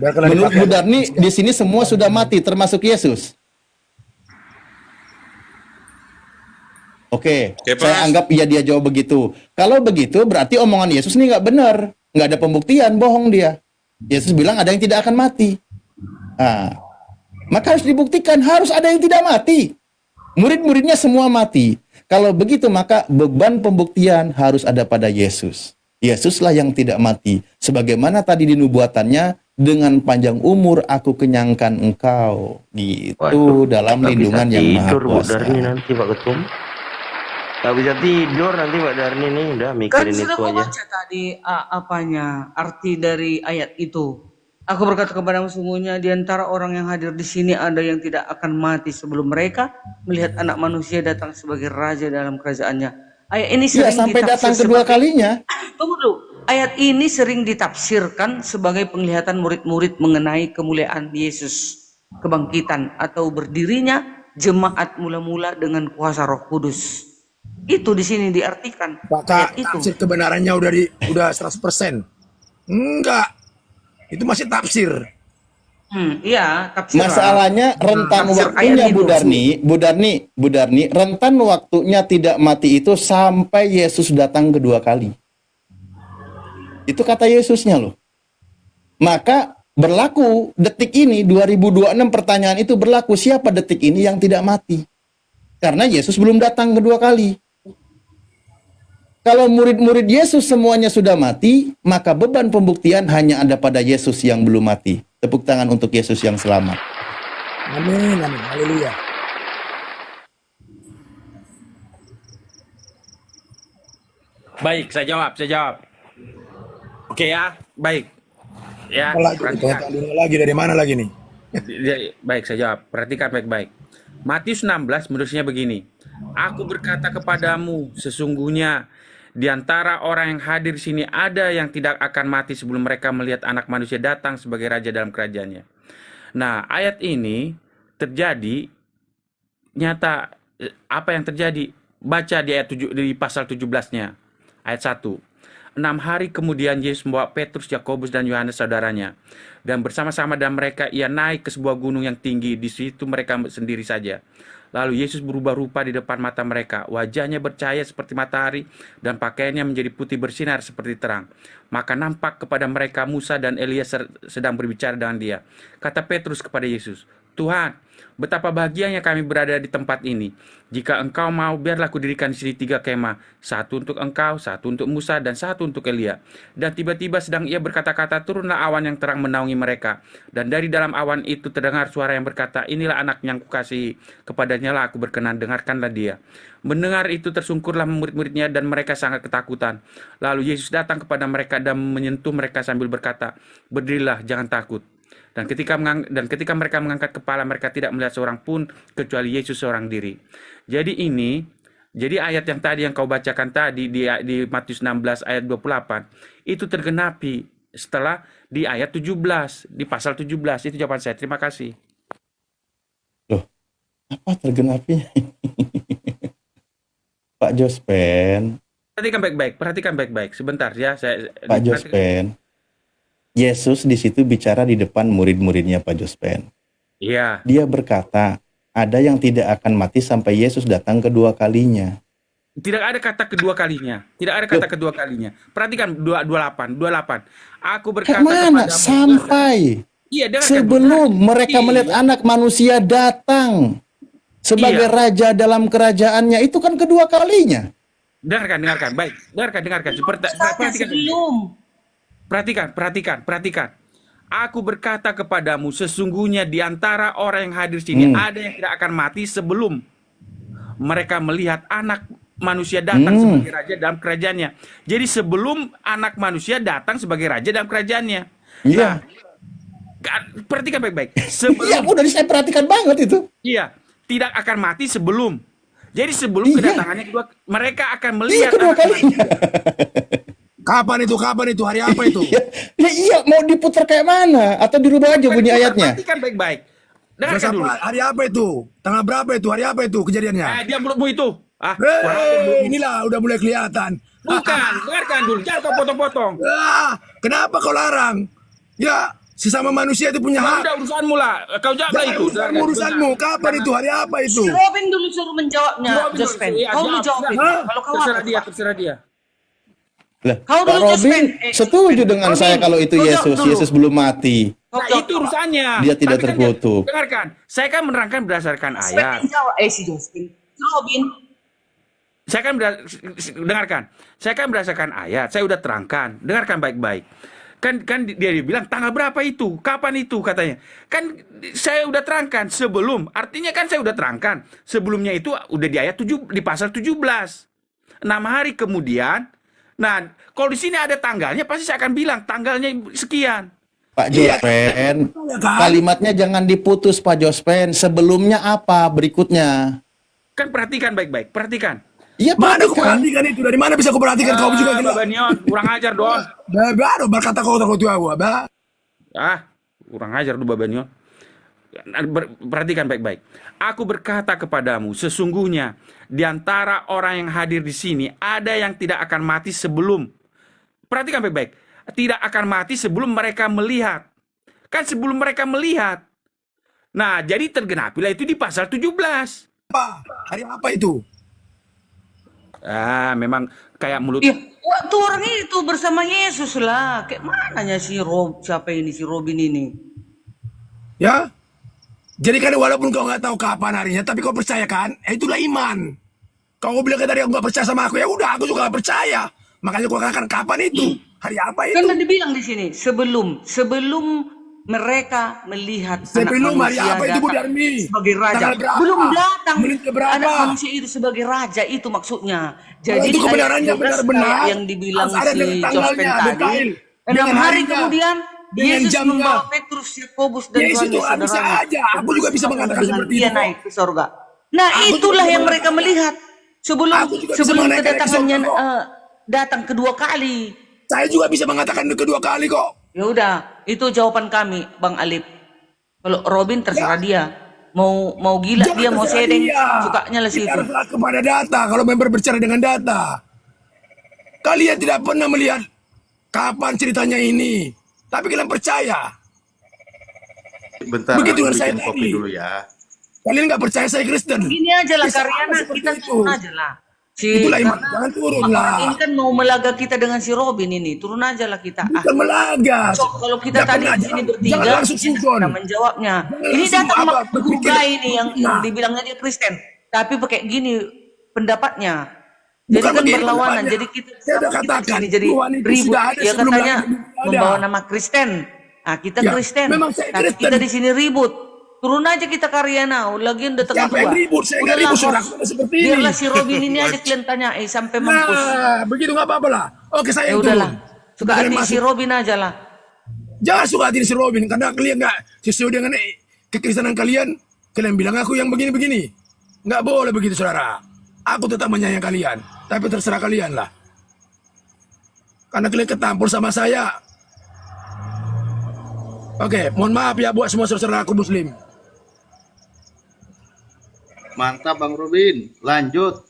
Menurut Bu Darni, di sini semua sudah mati, termasuk Yesus. Oke, saya anggap dia jawab begitu. Kalau begitu, berarti omongan Yesus ini nggak benar. Nggak ada pembuktian, bohong dia. Yesus bilang ada yang tidak akan mati. Nah, maka harus dibuktikan, harus ada yang tidak mati. Murid-muridnya semua mati. Kalau begitu, maka beban pembuktian harus ada pada Yesus. Yesuslah yang tidak mati. Sebagaimana tadi di nubuatannya, dengan panjang umur aku kenyangkan engkau. Gitu, dalam lindungan yang Maha Kuasa. Darni nanti Pak Ketum. Gak bisa tidur nanti Pak Darni nih, udah mikirin itu aja. Kan sudah baca tadi arti dari ayat itu. Aku berkata kepadamu, sungguhnya di antara orang yang hadir di sini ada yang tidak akan mati sebelum mereka melihat anak manusia datang sebagai raja dalam kerajaannya. Ayat ini sering sampai datang kedua kalinya. Tunggu dulu. Ayat ini sering ditafsirkan sebagai penglihatan murid-murid mengenai kemuliaan Yesus, kebangkitan atau berdirinya jemaat mula-mula dengan kuasa Roh Kudus. Itu di sini diartikan. Apakah tafsir kebenarannya udah 100%? Enggak. Itu masih tafsir. Iya, tafsir. Masalahnya rentan waktunya Bu Darni, rentan waktunya tidak mati itu sampai Yesus datang kedua kali. Itu kata Yesusnya loh. Maka berlaku detik ini 2026 pertanyaan itu berlaku, siapa detik ini yang tidak mati? Karena Yesus belum datang kedua kali. Kalau murid-murid Yesus semuanya sudah mati, maka beban pembuktian hanya ada pada Yesus yang belum mati. Tepuk tangan untuk Yesus yang selamat. Amin, amin, haleluya. Baik, saya jawab. Oke ya, baik. Ya, lagi dari mana lagi nih? Baik, saya jawab. Perhatikan baik-baik. Matius 16 menurutnya begini. Aku berkata kepadamu, sesungguhnya di antara orang yang hadir di sini ada yang tidak akan mati sebelum mereka melihat anak manusia datang sebagai raja dalam kerajaannya. Nah, ayat ini terjadi nyata. Apa yang terjadi? Baca di ayat 7, di pasal 17-nya. Ayat 1. 6 hari kemudian Yesus membawa Petrus, Yakobus, dan Yohanes saudaranya. Dan bersama-sama dan mereka ia naik ke sebuah gunung yang tinggi. Di situ mereka sendiri saja. Lalu Yesus berubah rupa di depan mata mereka. Wajahnya bercahaya seperti matahari dan pakaiannya menjadi putih bersinar seperti terang. Maka nampak kepada mereka Musa dan Elia sedang berbicara dengan dia. Kata Petrus kepada Yesus, Tuhan, betapa bahagianya kami berada di tempat ini. Jika engkau mau, biarlah kudirikan di sini 3 kemah. Satu untuk engkau, satu untuk Musa, dan satu untuk Elia. Dan tiba-tiba sedang ia berkata-kata, turunlah awan yang terang menaungi mereka. Dan dari dalam awan itu terdengar suara yang berkata, inilah anak yang kukasihi, kepadanya lah aku berkenan, dengarkanlah dia. Mendengar itu tersungkurlah murid-muridnya dan mereka sangat ketakutan. Lalu Yesus datang kepada mereka dan menyentuh mereka sambil berkata, berdirilah, jangan takut. Dan ketika mereka mengangkat kepala, mereka tidak melihat seorang pun kecuali Yesus seorang diri. Jadi ayat yang tadi yang kau bacakan tadi di Matius 16 ayat 28 itu tergenapi setelah di ayat 17, di pasal 17. Itu jawaban saya. Terima kasih. Loh, apa tergenapi? Pak Jospen. Perhatikan baik-baik. Sebentar ya, Pak Jospen. Yesus di situ bicara di depan murid-muridnya Pak Jospen. Iya. Dia berkata, ada yang tidak akan mati sampai Yesus datang kedua kalinya. Tidak ada kata kedua kalinya. Tidak ada kata kedua kalinya. Perhatikan 28. Aku berkata kemana? Sampai. Iya, sebelum mereka melihat anak manusia datang sebagai raja dalam kerajaannya. Itu kan kedua kalinya. Dengarkan. Baik. Dengarkan. Perhatikan. Aku berkata kepadamu, sesungguhnya di antara orang yang hadir sini ada yang tidak akan mati sebelum mereka melihat anak manusia datang sebagai raja dalam kerajaannya. Jadi sebelum anak manusia datang sebagai raja dalam kerajaannya. Iya. Nah, perhatikan baik-baik. Iya, udah saya perhatikan banget itu. Iya, tidak akan mati sebelum. Jadi sebelum kedatangannya kedua, mereka akan melihat kedua kalinya. Kapan itu? Hari apa itu? Iya, mau diputar kayak mana? Atau dirubah aja bunyi ayatnya? Perhatikan baik-baik. Dulu. Hari apa itu? Tanggal berapa itu? Hari apa itu kejadiannya? Dia mulutmu itu. Inilah udah mulai kelihatan. Bukan, dengarkan dulu. Jangan kau potong-potong. Kenapa kau larang? Ya, Sesama manusia itu punya hak. Udah urusanmu lah. Kau jawablah Jangan itu. urusanmu, urusanmu. Kapan itu? Hari apa itu? Si Robin dulu suruh menjawabnya, Robin dulu, Jospen. iya, Kau lu jawab. jawab itu. Hah? Kalau kau Terserah apa? dia, Pak? terserah dia. Lah, Kau Pak dulu, Robin Jospen. setuju dengan Robin, saya kalau itu kau jawab Yesus. dulu. Yesus belum mati. Kau Nah, jawab, itu Pak. urusannya. Dia tidak Tapi kan terkutuk. dengarkan, saya kan menerangkan berdasarkan ayat. Jospen jawab. Si Jospen. Si Robin. Saya kan dengarkan. Saya kan berdasarkan ayat. Saya udah terangkan. Dengarkan baik-baik. Kan dia bilang tanggal berapa itu? Kapan itu katanya? Kan saya udah terangkan sebelum. Artinya kan saya udah terangkan. Sebelumnya itu udah di ayat 7 di pasal 17. 6 hari kemudian. Nah, kalau di sini ada tanggalnya pasti saya akan bilang tanggalnya sekian. Pak Iya. Jospen, Iya kan? kalimatnya jangan diputus Pak Jospen. Sebelumnya apa? Berikutnya. Kan perhatikan baik-baik. Perhatikan. Iya, Mana aku perhatikan. perhatikan itu? Dari mana bisa aku perhatikan? Kau juga gila. Babanion, kurang ajar Don. Baru berkata kau takut gua. Kurang ajar lu Babanion. Perhatikan baik-baik. Aku berkata kepadamu, sesungguhnya di antara orang yang hadir di sini ada yang tidak akan mati sebelum. Perhatikan baik-baik. Tidak akan mati sebelum mereka melihat. Kan sebelum mereka melihat. Nah, jadi tergenapilah itu di pasal 17. Apa? Hari apa itu? Memang kayak mulut. Iya, waktu orang itu bersama Yesus lah. Kayak mananya siapa ini si Robin ini? Ya. Jadi kan walaupun kau nggak tahu kapan harinya, tapi kau percaya kan? Itulah iman. Kau bilang tadi aku nggak percaya sama aku, ya udah aku juga nggak percaya. Makanya kau katakan kapan itu? Hari apa itu? Kan tadi bilang di sini sebelum mereka melihat Sebelum anak hari manusia apa itu, Bu datang Darmi? sebagai raja. Tanggal berapa? Belum datang Menit keberapa? anak manusia itu sebagai raja itu maksudnya. Kalau Jadi itu kebenarannya ayat 12 benar-benar kayak yang dibilang harus ada si dengan Jospen tanggalnya, tadi. detail. 6 Dengan hari harinya, kemudian dengan Yesus jamnya. membawa Petrus, Yakobus dan Yesus itu Yohanes bisa saudaranya. aja. Aku juga bisa mengatakan Dengan seperti dia itu. naik ke sorga. Nah, Aku juga itulah bisa yang mereka mengatakan. melihat sebelum Aku juga bisa sebelum menaikkan kedatangannya episode kok. datang kedua kali. Saya juga bisa mengatakan kedua kali kok. Ya udah, itu jawaban kami, Bang Alip. Kalau Robin terserah dia. Mau gila Jangan dia, mau terserah sedeng, dia. sukanya lah Kita situ. harus lihat kepada data. Kalau member berbicara dengan data, kalian tidak pernah melihat kapan ceritanya ini, tapi kalian percaya. Bentar, Begitu aku dengan saya bikin kopi tadi. dulu ya. Kalian nggak percaya saya Kristen. Gini aja lah Ya, sama Karyana, seperti kita itu. turun aja lah. Itulah iman. Karena Jangan turun orang lah. ini kan mau melaga kita dengan si Robin ini, turun aja lah kita. Bukan melagas. So, kalau kita Nggak tadi pernah, di sini jangan bertiga, langsung kita suzon. sudah menjawabnya. Jangan Ini langsung datang apa, guru berpikir. ini yang Nah. dibilangnya dia Kristen, tapi pakai gini pendapatnya. Jadi Bukan kan begini berlawanan. pendapatnya. Jadi kita Saya udah kita di katakan, sini jadi Tuhan itu ribut. sudah ada Ya sebelum katanya langit dan bumi ada. membawa nama Kristen. Nah, kita Ya, Kristen. memang saya Tapi Kristen. kita di sini ribut. Turun aja kita Karyana, lagian udah tengah Siapa yang tua. ribut? Saya nggak Udahlah, ribut, bos. saudara. Sudah seperti ini. Biarlah si Robin ini aja kalian tanya, sampai mampus. Nah, begitu nggak apa-apa lah. Oke, saya Ya yang udahlah. turun. Suka Kalian hati si masuk. Robin aja lah. Jangan suka hati si Robin, karena kalian nggak sesuai dengan kekristenan kalian. Kalian bilang aku yang begini-begini. Nggak boleh begitu, saudara. Aku tetap menyayang kalian, tapi terserah kalian lah. Karena kalian ketampur sama saya. Oke, mohon maaf ya buat semua saudara aku Muslim. Mantap Bang Robin, lanjut.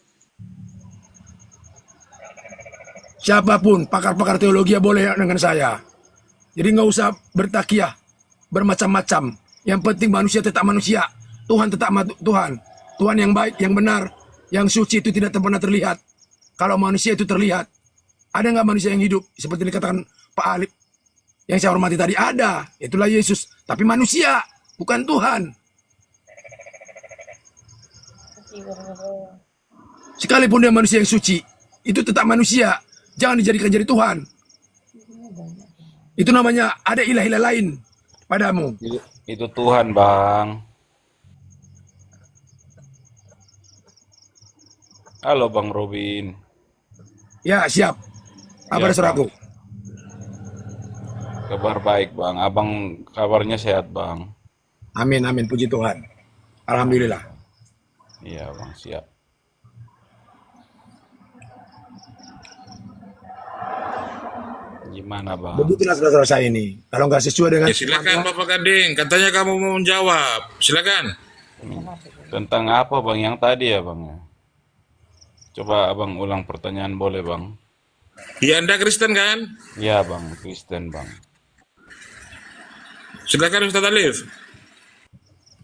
Siapapun pakar-pakar teologi boleh dengan saya. Jadi nggak usah bertakiah bermacam-macam. Yang penting manusia tetap manusia. Tuhan tetap Tuhan. Tuhan yang baik, yang benar, yang suci itu tidak pernah terlihat. Kalau manusia itu terlihat, ada nggak manusia yang hidup? Seperti dikatakan Pak Alip yang saya hormati tadi, ada. Itulah Yesus. Tapi manusia, bukan Tuhan. Sekalipun dia manusia yang suci, itu tetap manusia. Jangan dijadikan jadi Tuhan. Itu namanya ada ilah-ilah lain padamu. Itu Tuhan, Bang. Halo, Bang Robin. Ya, siap. Apa Ya, saudaraku? Kabar baik, Bang. Abang kabarnya sehat, Bang. Amin, amin. Puji Tuhan. Alhamdulillah. Iya, Bang, siap. Gimana, Bang? Begitulah saudara saya ini. Kalau nggak sesuai dengan Ya, silakan Bapak Gading, katanya kamu mau menjawab. Silakan. Tentang apa, Bang, yang tadi ya, Bang? Coba Abang ulang pertanyaan boleh, Bang? Ya, Anda Kristen kan? Ya, Bang, Kristen, Bang. Silakan Ustaz Alif.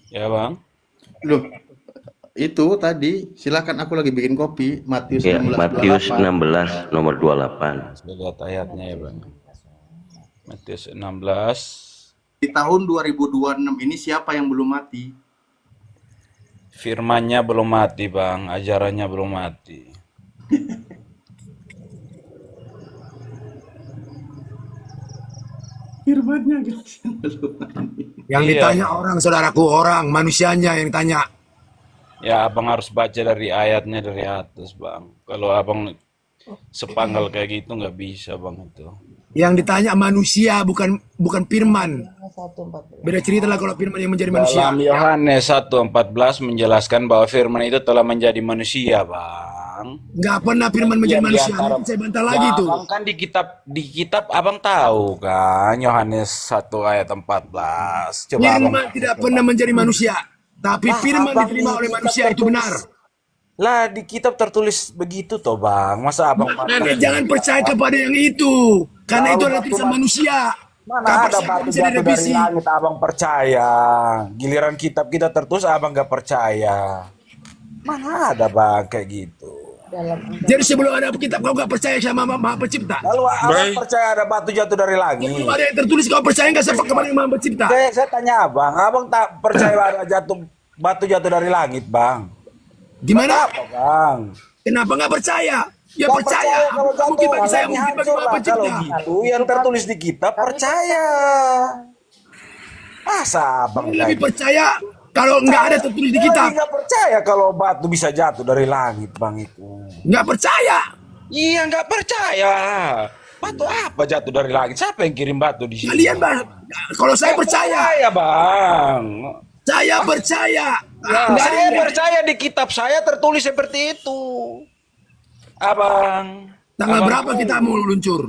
Ya bang. Loh, itu tadi silakan, aku lagi bikin kopi. Matius Ya, 16 Matius 28. 16 nomor 28. Saya lihat ayatnya ya bang. Matius 16. Di tahun 2026 ini siapa yang belum mati? Firmannya belum mati bang, ajarannya belum mati. Firmannya guys yang belum mati. Yang Iya. ditanya orang, saudaraku, orang, manusianya yang tanya. Ya abang harus baca dari ayatnya dari atas bang. Kalau abang sepanggal kayak gitu nggak bisa bang itu. Yang ditanya manusia, bukan firman. Beda cerita lah kalau firman yang menjadi manusia. Dalam Yohanes 1:14 menjelaskan bahwa firman itu telah menjadi manusia bang. Nggak pernah firman menjadi Iya, manusia. di antara- Nanti saya bantah lagi Ya, tuh. abang kan di kitab abang tahu kan Yohanes 1 ayat 14. Coba abang Firman tidak pernah menjadi manusia. Tapi Lah, firman abang diterima di oleh kitab manusia itu tertulis. benar. Lah di kitab tertulis begitu toh bang. Masa abang Tapi jangan percaya kepada yang itu. Karena itu adalah tulisan manusia. mana Nggak ada percaya batu bisa jatuh dari direvisi. langit abang percaya. Giliran kitab kita tertulis abang gak percaya. Mana ada bang kayak gitu. Jadi sebelum ada kitab kau nggak percaya sama Maha Pencipta. Lalu abang Baik. percaya ada batu jatuh dari langit. Belum ada yang tertulis kau percaya nggak sama kepada yang Maha Pencipta. Saya tanya abang tak percaya ada batu jatuh dari langit bang? Gimana? Apa bang? Kenapa nggak percaya? Ya Nggak percaya. kalau jatuh Mungkin bagi saya, langit mungkin bagi hancur Maha lah. Kalau Pencipta. gitu yang tertulis di kitab percaya. Masa abang Lebih kayak gitu? percaya kalau nggak ada tertulis di kitab. Nggak percaya kalau batu bisa jatuh dari langit bang itu. Nggak percaya. Iya nggak percaya. Batu apa jatuh dari langit? Siapa yang kirim batu di sini? Kalian kalau saya percaya, Percaya bang. saya percaya. Ya, Nggak ada saya yang- percaya di kitab saya tertulis seperti itu. Abang. Tanggal Abang berapa tahu. kita mau luncur?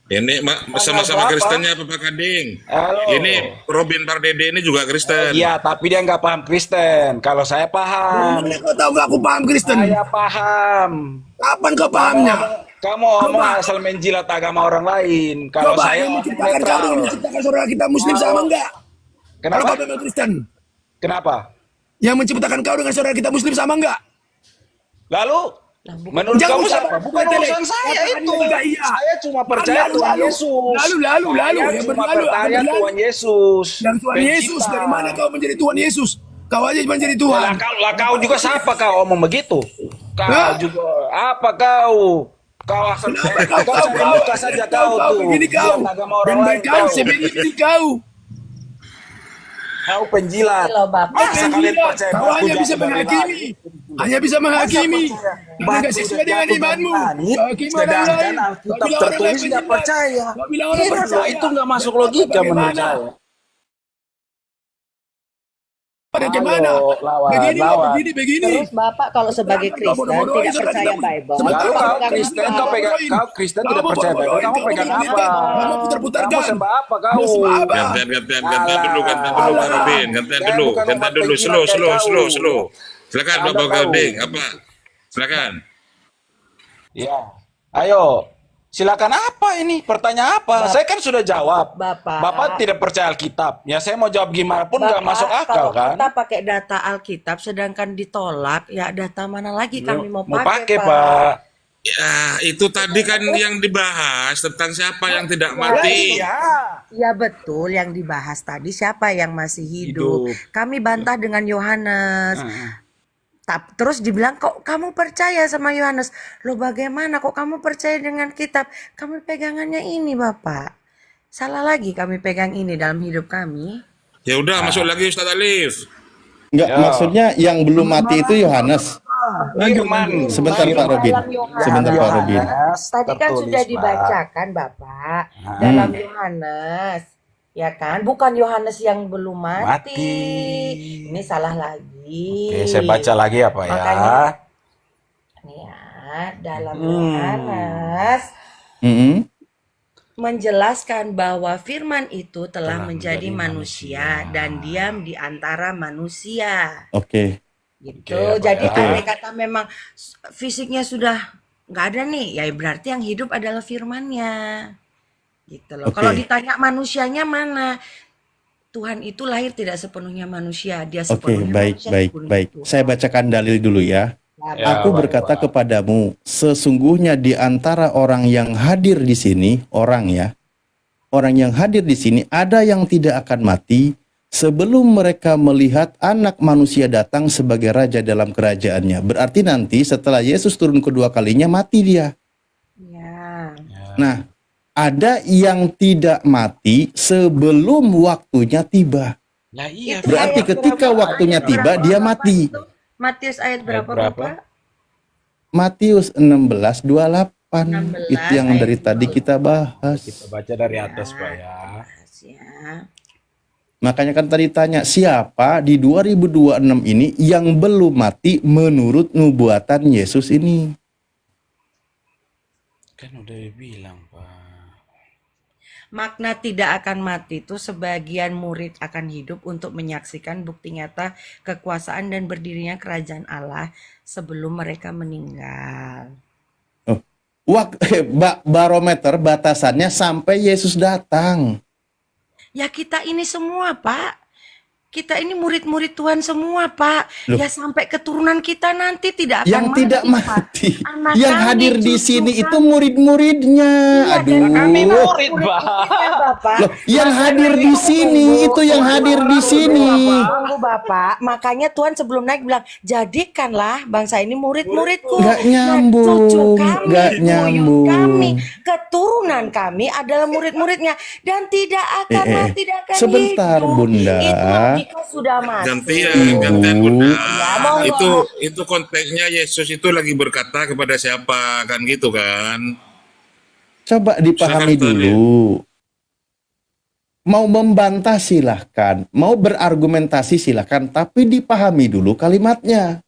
Ini sama-sama berapa? Kristennya apa Pak Kading? Halo. Ini Robin Pardede ini juga Kristen. Iya, tapi dia nggak paham Kristen. Kalau saya paham. Mana kau tahu nggak aku paham Kristen? Saya paham. Kapan kau pahamnya? Kamu ngomong asal menjilat agama orang lain. Kalau Coba saya yang menciptakan kau netral. dengan menciptakan saudara kita Muslim sama enggak? Kalau Kenapa? kau memang Kristen, Kenapa? yang menciptakan kau dengan saudara kita Muslim sama enggak? Lalu menurut Jangan kamu usah siapa? Bukan bertele. urusan saya Katakan itu. juga iya. Saya cuma percaya Lalu, Tuhan lalu. Yesus. Lalu, Saya yang cuma berlalu, percaya yang berlalu. Tuhan Yesus. Dan Tuhan Yesus, Pencipta. dari mana kau menjadi Tuhan Yesus? Kau aja menjadi Lah Tuhan. kau juga siapa kau omong begitu? Kau Hah? juga apa kau? Kau asal Kenapa kau cari muka saja kau tuh. begini kau? Lihat agama Dan orang lain berkau, kau. sebegini kau. Kau penjilat. Masa Masa kalian percaya kau batu hanya bisa jatuh dari menghakimi. langit? Hanya bisa menghakimi. percaya Karena batu nggak sesuai dengan jatuh dari imanmu. langit, Hakimi orang sedangkan lain. Alkitab Kau bilang orang tertulis lain nggak penjilat. percaya. Kau bilang orang Iya, percaya. itu nggak masuk logika menurut Bagaimana? saya. Bagaimana? lawan, Begini, lawan. begini. Terus Bapak kalau sebagai Kau Kristen bodoh-bodohin tidak saudara percaya kita. Bible. Sebentar, Lalu kau Pegang Kristen, apa? kau Kristen tidak percaya Bible. Kamu pegang apa? Kamu putar-putarkan. Kamu sembah apa kau? Kamu sembah apa? Gantian dulu Pak Robin. Gantian Saya dulu, bukan gantian umat dulu. penjilat kayak Slow. kau. Silakan Anda Bapak tahu. Kading. Apa? Silakan. Ya, ayo. Silakan apa ini? Pertanyaan apa? Saya kan sudah jawab. Bapak. tidak percaya Alkitab. Ya saya mau jawab gimana pun nggak Bapak, masuk akal kalau kan? kita pakai data Alkitab sedangkan ditolak, ya data mana lagi kami mau pakai pakai, Pak. Ya, itu tadi kan yang dibahas tentang siapa yang tidak mati. Iya. Ya betul, yang dibahas tadi siapa yang masih hidup. Hidup. Kami bantah dengan Yohanes. Terus dibilang kok kamu percaya sama Yohanes? Loh bagaimana kok kamu percaya dengan kitab? Kami pegangannya ini Bapak. Salah lagi kami pegang ini dalam hidup kami. Ya udah, masuk lagi Ustaz Alif. Enggak, Ya. maksudnya yang belum mati itu Yohanes. Firman. Sebentar Pak Robin. Dalam Yohanes. Sebentar Pak Robin. Tadi kan Tertulis, sudah Pak. dibacakan Bapak dalam Yohanes, ya kan? Bukan Yohanes yang belum mati. Ini salah lagi. Oke, saya baca lagi apa ya? Makanya, nih ya, dalam Yohanes Mm-mm. menjelaskan bahwa firman itu telah menjadi manusia dan diam di antara manusia. Oke. Gitu. Oke, Jadi Pak, ya. andai kata memang fisiknya sudah nggak ada nih, ya berarti yang hidup adalah firmannya. Gitu loh. Oke. Kalau ditanya manusianya mana? Tuhan itu lahir tidak sepenuhnya manusia, dia Oke, sepenuhnya baik, manusia, baik, sepenuhnya baik. Tuhan. Saya bacakan dalil dulu ya. Ya, Aku baik, berkata Pak. kepadamu, sesungguhnya di antara orang yang hadir di sini, orang yang hadir di sini ada yang tidak akan mati sebelum mereka melihat anak manusia datang sebagai raja dalam kerajaannya. Berarti nanti setelah Yesus turun kedua kalinya mati dia. Ya. Nah, ada yang tidak mati sebelum waktunya tiba. Lah iya, Itu Berarti ayat ketika berapa? waktunya Ayat tiba berapa, dia Bapak, mati. itu? Matius ayat berapa, berapa? Bapak? Matius 16:28 16 itu yang ayat dari tadi 28. kita bahas. Kita baca dari atas, Pak ya. Ya. Makanya kan tadi tanya siapa di 2026 ini yang belum mati menurut nubuatan Yesus ini. Kan udah bilang, Pak. Makna tidak akan mati itu sebagian murid akan hidup untuk menyaksikan bukti nyata kekuasaan dan berdirinya kerajaan Allah sebelum mereka meninggal. Oh, barometer batasannya sampai Yesus datang. Ya kita ini semua, Pak. Kita ini murid-murid Tuhan semua, Pak. Loh. Ya sampai keturunan kita nanti tidak akan Yang mati, tidak Pak. mati, Anak yang kami, hadir di cucu sini kami. itu murid-muridnya. Iya, dan kami Aduh. murid, Pak. murid-muridnya, Bapak. Loh, yang Makanya hadir di sini itu yang hadir di sini. Tunggu, Bapak. Makanya Tuhan sebelum naik bilang, jadikanlah bangsa ini murid-muridku. Nggak Dan nyambung, cucu kami, nggak buyut nyambung. kami, keturunan kami adalah murid-muridnya. Dan tidak akan mati, tidak akan Sebentar, hidup. Bunda. Itu logika sudah masuk. Gantian Bunda. mau Itu konteksnya Yesus itu lagi berkata kepada siapa kan gitu kan? Coba dipahami Silakan, Tuhan, dulu. Mau membantah silahkan, mau berargumentasi silahkan, tapi dipahami dulu kalimatnya.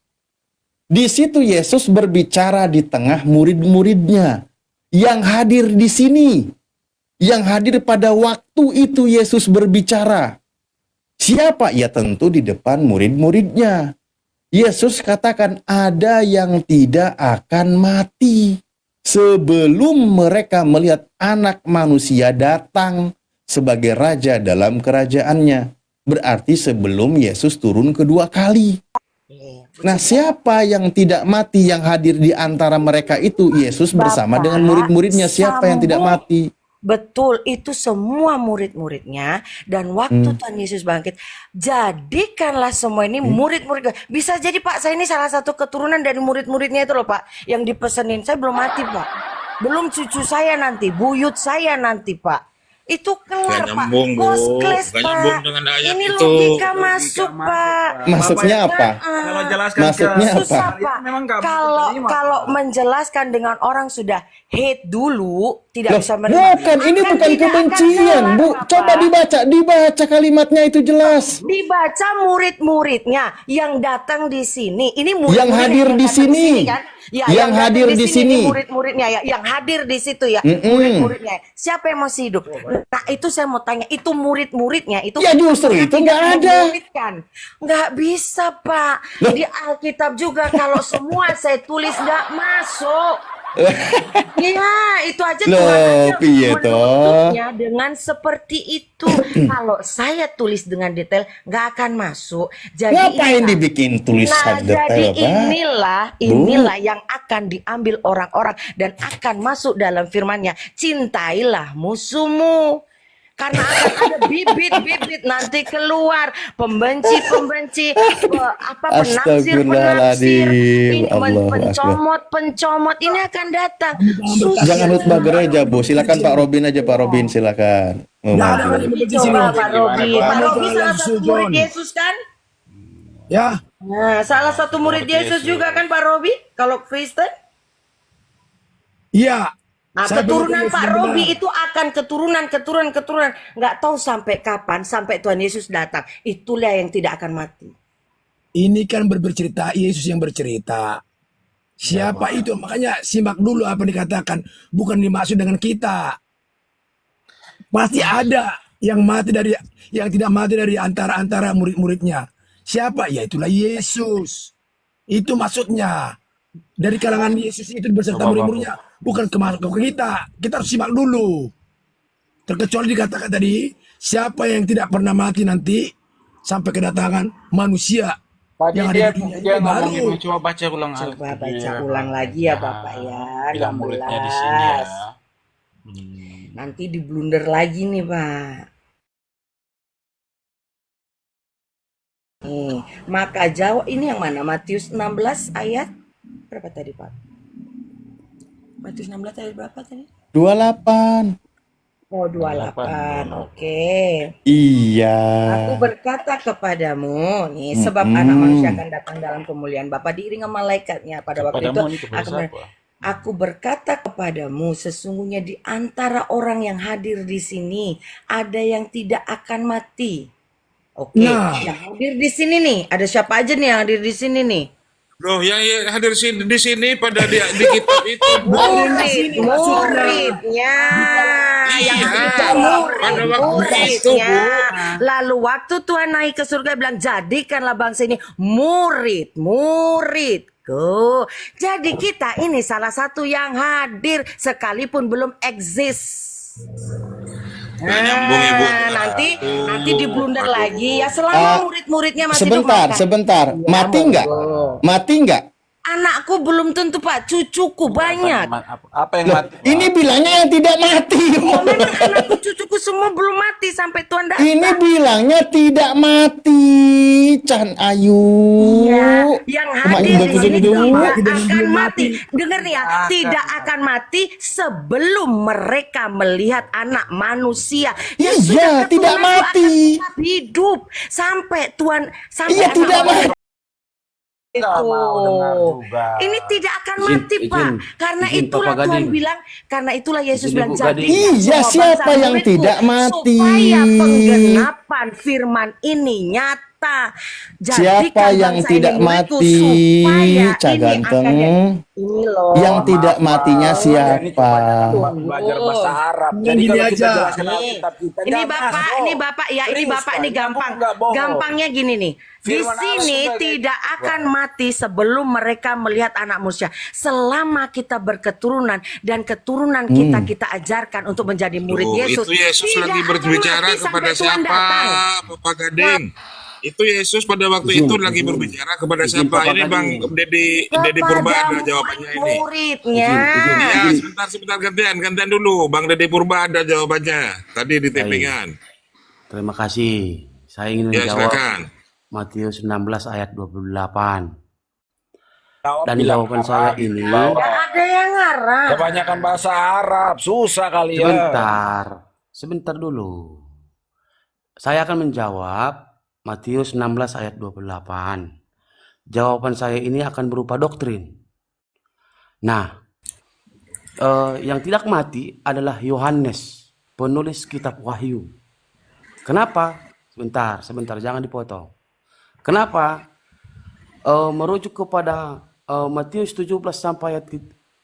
Di situ Yesus berbicara di tengah murid-muridnya yang hadir di sini, yang hadir pada waktu itu Yesus berbicara. Siapa? Ya tentu di depan murid-muridnya. Yesus katakan ada yang tidak akan mati sebelum mereka melihat anak manusia datang sebagai raja dalam kerajaannya. Berarti sebelum Yesus turun kedua kali. Nah, siapa yang tidak mati yang hadir di antara mereka itu? Yesus bersama Bapak, dengan murid-muridnya. Siapa yang tidak sambung. mati? Betul, itu semua murid-muridnya. Dan waktu Tuhan Yesus bangkit, jadikanlah semua ini murid-murid. Bisa jadi, Pak, saya ini salah satu keturunan dari murid-muridnya itu loh, Pak. Yang dipesenin, saya belum mati, Pak. Belum cucu saya nanti, buyut saya nanti, Pak. Itu kelar, Gak Pak. nyambung, Bu. Goskles, Gak Pak. nyambung dengan ayat Ini itu. logika masuk, Pak. Maksudnya apa? Kalau jelaskan Maksudnya ke Susah, apa? Pak. memang nggak Kalau terima, kalau Pak. menjelaskan dengan orang sudah hate dulu, Loh, tidak bisa menerima. bukan, ini Akan bukan tidak akan kebencian, kelar, Bu. Bapak. Coba dibaca kalimatnya itu jelas. Dibaca murid-muridnya yang datang di sini. Ini murid Yang hadir di sini. kan? Ya, Yang datang hadir di sini. ini murid-muridnya ya, yang hadir di situ ya, Mm-mm. murid-muridnya. Siapa yang masih hidup? Nah, itu saya mau tanya, itu murid-muridnya itu Ya, justru apakah itu tidak nggak ada. memuridkan? Nggak bisa, Pak. Loh. Di Alkitab juga kalau semua saya tulis nggak masuk. Iya, itu aja Loh, Tuhan aja piye toh? menutupnya dengan seperti itu. Kalau saya tulis dengan detail, nggak akan masuk. Jadi Ngapain inilah- dibikin tulisan Nah, jadi detail, Pak? inilah yang akan diambil orang-orang dan akan masuk dalam firman-Nya. Cintailah musuhmu. Karena akan ada bibit-bibit nanti keluar pembenci-pembenci, penafsir-penafsir, Astagfirullahaladzim. Allahu Akbar. pencomot-pencomot ini akan datang. Susah. Jangan khutbah gereja, Bu. Silakan Pak Robin aja, Pak Robin, silakan. Nggak ada lagi benci sini. Coba Pak Robi. Pak Gimana? Robi salah satu Suzon. murid Yesus kan? Ya, Nah, salah satu murid Yesus juga kan Pak Robi? Kalau Kristen? iya. Nah, Saya keturunan benar-benar Pak benar. Robi itu akan keturunan. Nggak tahu sampai kapan, sampai Tuhan Yesus datang. Itulah yang tidak akan mati. Ini kan bercerita, Yesus yang bercerita. Siapa itu? Makanya simak dulu apa yang dikatakan. Bukan dimaksud dengan kita. Pasti ada yang mati dari, yang tidak mati dari antara murid-muridnya. Siapa? Ya itulah Yesus. Itu maksudnya. Dari kalangan Yesus itu beserta murid-muridnya. Bukan ke kita. Kita harus simak dulu. Terkecuali dikatakan tadi, siapa yang tidak pernah mati nanti sampai kedatangan manusia Tadi yang ada dia di dunia dia ini baru. ngomong itu, coba baca ulang ayat Coba itu baca dia. ulang lagi ya Bapak ya, Bilang muridnya di sini ya. 16. Nanti diblunder lagi nih Pak. Nih, maka jawab ini yang mana? Matius 16 ayat berapa tadi Pak? Matius 16 ayat berapa tadi? 28. Oh 28, oke. Iya. Aku berkata kepadamu, nih sebab anak manusia akan datang dalam kemuliaan Bapa diiringi malaikatnya pada waktu itu. Kepadamu ini kepada Akan siapa? Aku berkata kepadamu, sesungguhnya di antara orang yang hadir di sini ada yang tidak akan mati. Oke, Nah. yang hadir di sini nih, ada siapa aja nih yang hadir di sini nih? Loh, yang hadir di sini pada di kitab itu, Bu. Muridnya yang Iya, hadir pada waktu itu, Bu. Lalu waktu Tuhan naik ke surga bilang jadikanlah bangsa ini muridku. Jadi kita ini salah satu yang hadir sekalipun belum eksis. Nggak nyambung, Ibu. Nanti diblunder lagi ya selama murid-muridnya masih hidup, Sebentar, makan. sebentar. Ya, Mati nggak? monggo. Mati nggak? Anakku belum tentu Pak, cucuku banyak. Apa yang Loh, mati? Pak? ini bilangnya yang tidak mati. Ya memang anakku cucuku semua belum mati sampai Tuhan datang. Ini bilangnya tidak mati, Chan Ayu. Iya, yang hadir di sini Dulu. tidak akan mati. Dengar nih ya, tidak akan mati sebelum mereka melihat anak manusia yang Iya, sudah keturunan tidak itu mati. akan tetap hidup sampai Tuhan sampai Iya, anak tidak manusia mati. Nggak mau dengar juga. Ini tidak akan mati Pak. Karena itulah Tuhan bilang, karena itulah Yesus bilang jadi Iya, siapa yang tidak mati? supaya penggenapan firman ini nyata. Siapa yang bangsa tidak ini muridku, mati, supaya Cak ini Ganteng? akan ini loh. Yang tidak matinya Ini siapa? kebanyakan belajar bahasa Arab. Yang Jadi gini kalau kita aja. jelaskan Nih, Alkitab kita, ini jangan, Bapak, bro. ini Bapak ya, ini Serius, Bapak Pak. ini gampang. Nggak bohong. Gampangnya gini nih. Di Firman Allah sini sebagai- tidak akan mati sebelum mereka melihat anak manusia. Selama kita berketurunan dan keturunan kita ajarkan untuk menjadi murid Loh, Yesus. itu Yesus tidak lagi akan berbicara mati kepada sampai Tuhan siapa, datang. Bapak Gading? Itu Yesus pada waktu itu lagi berbicara kepada siapa? Ini Bang Deddy Purba ada jawabannya ini. Muridnya. Ya, sebentar gantian dulu. Bang Deddy Purba ada jawabannya. Tadi di tappingan. Terima kasih. Saya ingin Ya, menjawab silakan. Matius 16 ayat 28. Jawab Dan bilang jawaban Arab. saya ini, Tidak ada yang ngarang. Kebanyakan bahasa Arab, susah kali ya. sebentar dulu. Saya akan menjawab Matius 16 ayat 28. Jawaban saya ini akan berupa doktrin. Nah, yang tidak mati adalah Yohanes, penulis kitab Wahyu. Kenapa? Sebentar, jangan dipotong. Kenapa? Merujuk kepada Matius 17 sampai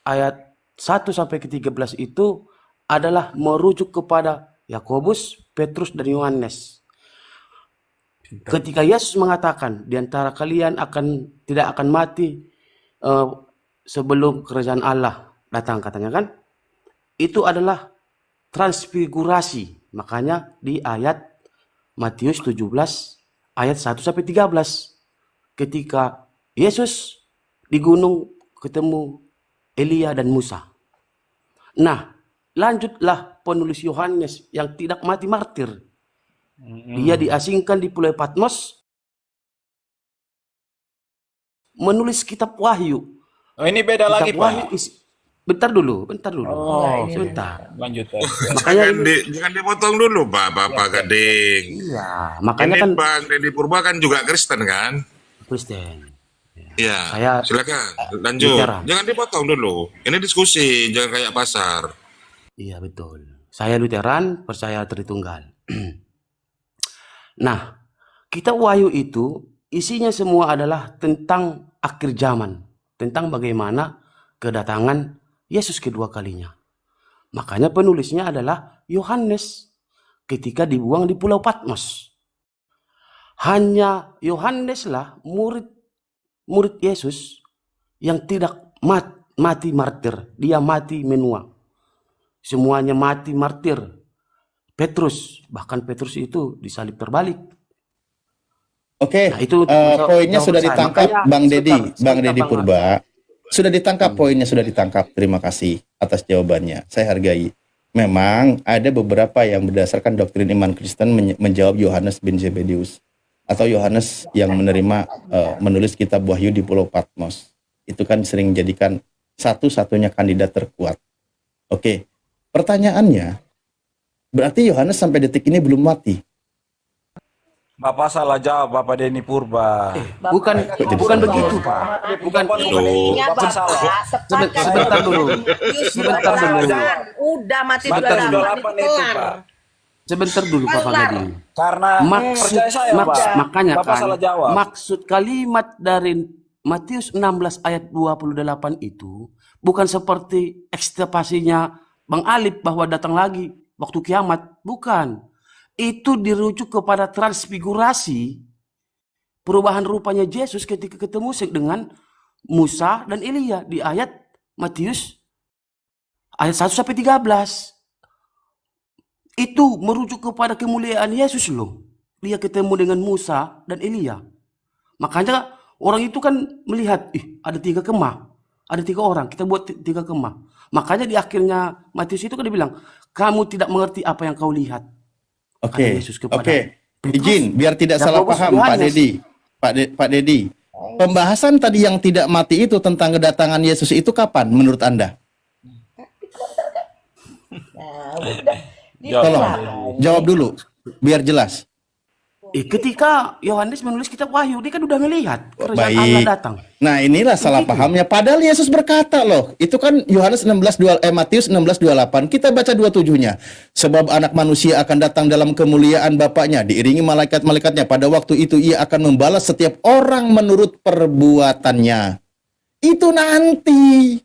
ayat 1 sampai ke 13 itu adalah merujuk kepada Yakobus, Petrus, dan Yohanes. Ketika Yesus mengatakan di antara kalian tidak akan mati sebelum kerajaan Allah datang, katanya kan, itu adalah transfigurasi. Makanya di ayat Matius 17 ayat 1 sampai 13 ketika Yesus di gunung ketemu Elia dan Musa. Nah, lanjutlah penulis Yohanes yang tidak mati martir. Dia diasingkan di Pulau Patmos, menulis kitab Wahyu. Oh, ini beda lagi, Kitab Wahyu Pak. Bentar dulu. Oh, Sebentar. lanjut. Makanya Jangan dipotong dulu, Bapak Gading. iya, makanya Ini kan Bang Deddy Purba kan juga Kristen kan? Kristen. Iya. Saya- Silakan lanjut. Lutheran. Jangan dipotong dulu. Ini diskusi, jangan kayak pasar. Iya, betul. Saya Lutheran, percaya Tritunggal. Nah, kitab Wahyu itu isinya semua adalah tentang akhir zaman, tentang bagaimana kedatangan Yesus kedua kalinya. Makanya penulisnya adalah Yohanes ketika dibuang di Pulau Patmos. Hanya Yohaneslah murid Yesus yang tidak mati martir, dia mati menua. Semuanya mati martir. Petrus. Bahkan Petrus itu disalib terbalik. Oke, Nah, itu poinnya jawaban sudah saya. ditangkap, Makanya Bang Dedi, sebentar, Bang sebentar, Dedi Bang Purba. Sudah ditangkap, poinnya sudah ditangkap. Terima kasih atas jawabannya. Saya hargai. Memang ada beberapa yang berdasarkan doktrin iman Kristen menjawab Yohanes bin Zebedius atau Yohanes yang menerima menulis kitab Wahyu di Pulau Patmos. Itu kan sering dijadikan satu-satunya kandidat terkuat. Oke, pertanyaannya, berarti Yohanes sampai detik ini belum mati. Bapak salah jawab, Bapak Denny Purba. Bukan begitu, Pak. Bukan itu. Bapak salah. Sebentar dulu. Sebentar dulu. Udah mati Bapak 28 28 itu itu, kelar. Pak. Sebentar dulu, Pak Gading. Karena percaya saya, Pak. Makanya Bapak kan salah jawab. maksud kalimat dari Matius 16 ayat 28 itu bukan seperti ekstipasinya Bang Alip bahwa datang lagi waktu kiamat. Bukan. Itu dirujuk kepada transfigurasi perubahan rupanya Yesus ketika ketemu dengan Musa dan Elia di ayat Matius ayat 1 sampai 13. Itu merujuk kepada kemuliaan Yesus loh. Dia ketemu dengan Musa dan Elia. Makanya orang itu kan melihat, ada 3 kemah. Ada 3 orang, kita buat 3 kemah. Makanya di akhirnya Matius itu kan dia bilang, kamu tidak mengerti apa yang kau lihat. Oke, Yesus kepada oke. Petrus, Izin, biar tidak salah Yakobus, paham, Pak Yohanes. Dedi. Pak Dedi, pembahasan tadi yang tidak mati itu tentang kedatangan Yesus itu kapan menurut Anda? Tolong, jawab dulu, biar jelas. Ketika Yohanes menulis kitab Wahyu, dia kan udah melihat kerajaan Baik. Allah datang. Nah, inilah salah pahamnya. Padahal Yesus berkata loh, itu kan Matius 16:28. Kita baca 27-nya. Sebab anak manusia akan datang dalam kemuliaan Bapaknya, diiringi malaikat-malaikatnya. Pada waktu itu ia akan membalas setiap orang menurut perbuatannya. Itu nanti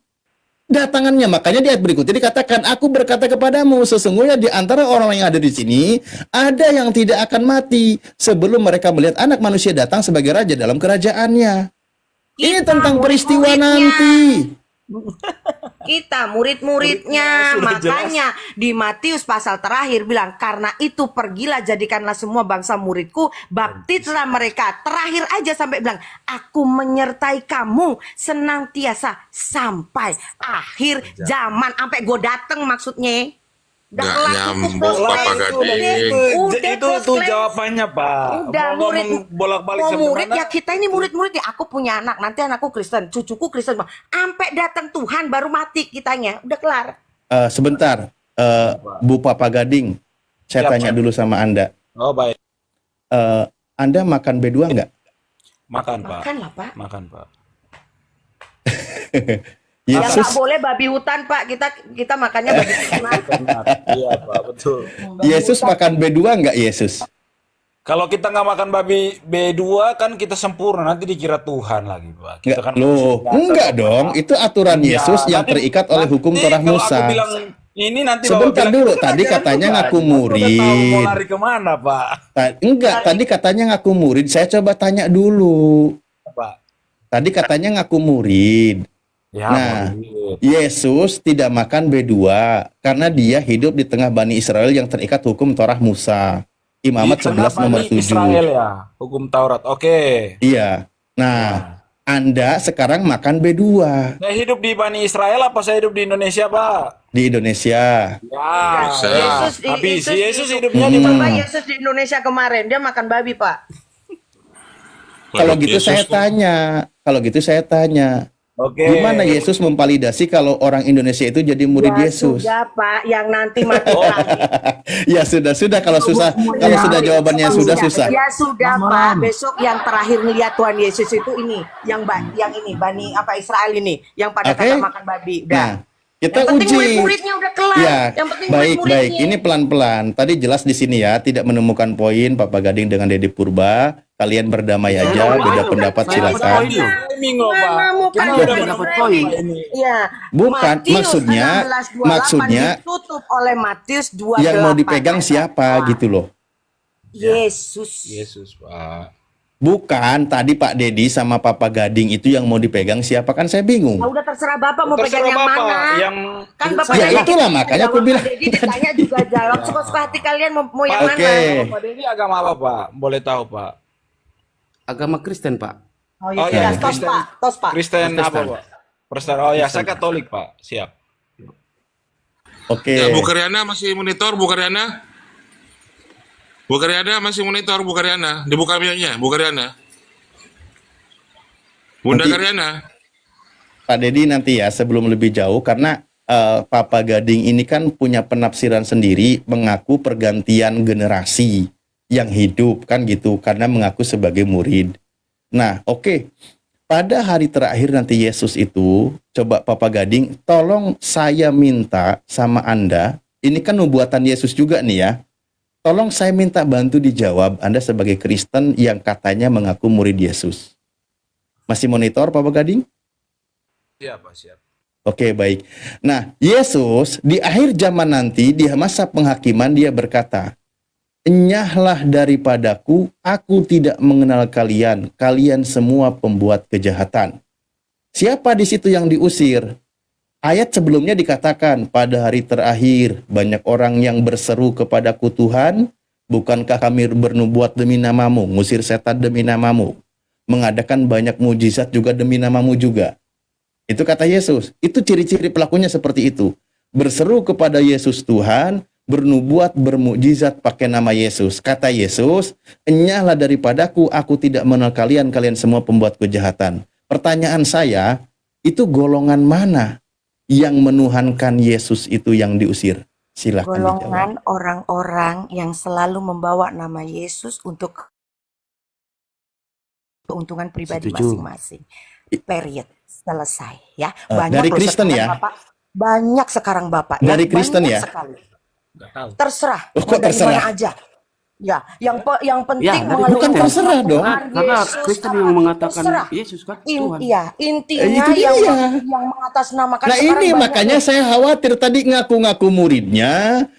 datangannya. Makanya di ayat berikutnya dikatakan, aku berkata kepadamu, sesungguhnya di antara orang yang ada di sini, ada yang tidak akan mati sebelum mereka melihat anak manusia datang sebagai raja dalam kerajaannya. Ini tentang peristiwa nanti. Kita murid-muridnya, makanya di Matius pasal terakhir bilang, karena itu pergilah jadikanlah semua bangsa muridku, baptislah mereka. Terakhir aja sampai bilang, aku menyertai kamu senantiasa sampai akhir zaman. Sampai gue dateng maksudnya. Udah Nggak kelar, nyambung, cukup, Bapak close, Gading. udah, Itu close, tuh close. jawabannya, Pak. Udah Mau murid ngomong bolak-balik mau sampai murid mana? ya, kita ini murid-murid ya. Aku punya anak, nanti anakku Kristen, cucuku Kristen. Sampai datang Tuhan baru mati kitanya. Udah kelar. Sebentar, Bu Papa Gading, saya Siap, tanya Pak. dulu sama Anda. Oh, baik. Anda makan B2 nggak? Makan, Pak. Makan lah, Pak. Makan, Pak. Ya Yesus, nggak boleh babi hutan, Pak. Kita makannya babi hutan. Benar. Iya, Pak, betul. Yesus makan B2 nggak Yesus? Kalau kita nggak makan babi B2 kan kita sempurna, nanti dikira Tuhan lagi, Pak. Kita Nggak, kan loh, manusia biasa, enggak Pak. dong. Itu aturan Iya, Yesus yang nanti- terikat oleh hukum nanti Torah kalau Musa. aku bilang ini nanti Sebentar Bapak bilang, dulu, "Itu tadi kerajaan katanya Tuhan." ngaku Aku udah tahu mau murid. lari kemana, Pak? Enggak, tadi katanya ngaku murid. Saya coba tanya dulu. Pak. Tadi katanya ngaku murid. Ya, Nah, murid. Yesus tidak makan B2 karena dia hidup di tengah Bani Israel yang terikat hukum Torah Musa. Imamat Di tengah 11 nomor Bani Israel 7. ya, hukum Taurat. Oke. Iya. Nah, Anda sekarang makan B2 Saya hidup di Bani Israel apa saya hidup di Indonesia, Pak? di Indonesia. Ya, Yesus, habis Yesus Yesus hidupnya di Coba mana? Yesus di Indonesia kemarin dia makan babi, Pak. Kalau gitu Yesus saya tuh- tanya. Oke. Gimana Yesus memvalidasi kalau orang Indonesia itu jadi murid Ya Yesus? sudah, Pak, yang nanti mati Oh. lagi. Ya sudah kalau sudah jawabannya susah. Ya sudah, Pak. Besok yang terakhir ngeliat Tuhan Yesus itu ini, yang ini Bani Israel ini, yang pada Oke. kagak makan babi. Udah. Nah, kita yang penting uji. murid-muridnya udah kelar. Ya, Yang penting baik. murid-muridnya. Ini pelan-pelan. Tadi jelas di sini ya, tidak menemukan poin Papa Gading dengan Dedi Purba. Kalian berdamai aja, beda pendapat Saya dapat silakan. poin loh. Timing loh, Pak. Menemukan Kita poin. udah dapat poin. Iya. Bukan, Matius maksudnya- 16:28 maksudnya ditutup oleh Matius 28. Yang mau dipegang siapa gitu loh. Yesus. Yesus, Pak. Bukan, tadi Pak Dedi sama Papa Gading itu yang mau dipegang siapa, kan saya bingung. Ah, udah terserah Bapak mau pegang Terserah yang Bapak mana. yang Kan Bapak Ya Dedi itulah makanya aku jawab, bilang Pak Dedi ditanya juga jawab. Suka-suka hati kalian mau yang Oke. mana. Pak Dedi agama apa Pak? Boleh tahu Pak? Agama Kristen, Pak. Oh Oh ya, ya, tos Kristen. Pak, tos Pak. Kristen apa Protestan. Pak? Protestan. Oh ya, saya Katolik Pak. Siap. Oke. Ya, Bu Karyana masih monitor, Bu Karyana? Bu Karyana masih monitor, Bu Karyana. Dibuka mic-nya, Bu Karyana. Bunda Nanti- Karyana. Pak Dedi nanti ya sebelum lebih jauh karena Papa Gading ini kan punya penafsiran sendiri mengaku pergantian generasi yang hidup kan gitu karena mengaku sebagai murid. Nah, oke. Pada hari terakhir nanti Yesus itu, coba Papa Gading, tolong saya minta sama Anda, ini kan nubuatan Yesus juga nih ya. Tolong saya minta bantu dijawab Anda sebagai Kristen yang katanya mengaku murid Yesus. Masih monitor Papa Gading? Siap Pak, siap. Oke, baik. Nah, Yesus di akhir zaman nanti, di masa penghakiman, dia berkata, "Enyahlah daripadaku, aku tidak mengenal kalian, kalian semua pembuat kejahatan." Siapa di situ yang diusir? Ayat sebelumnya dikatakan, pada hari terakhir, banyak orang yang berseru kepadaku, Tuhan, bukankah kami bernubuat demi namamu, ngusir setan demi namamu, mengadakan banyak mujizat juga demi namamu juga. Itu kata Yesus. Itu ciri-ciri pelakunya seperti itu. Berseru kepada Yesus Tuhan, bernubuat, bermukjizat pakai nama Yesus. Kata Yesus, enyahlah daripadaku, aku tidak mengenal kalian, kalian semua pembuat kejahatan. Pertanyaan saya, itu golongan mana yang menuhankan Yesus itu yang diusir? Silahkan dijawab. Golongan orang-orang yang selalu membawa nama Yesus untuk keuntungan pribadi Setuju. masing-masing. Period. Selesai ya. dari loh Kristen sekarang, ya? Bapak. Banyak sekarang Bapak ya. Dari Kristen Banyak ya? sekali. Nggak tahu. Terserah. Oh, kok Mau dari terserah? mana aja. Ya, yang penting Ya, dari mengeluhkan Bukan terserah dong. Karena Kristen yang mengatakan terserah. Yesus kan Tuhan. Iya, intinya Itu dia. yang mengatasnamakan Nah sekarang ini banyak makanya saya khawatir tadi ngaku-ngaku muridnya,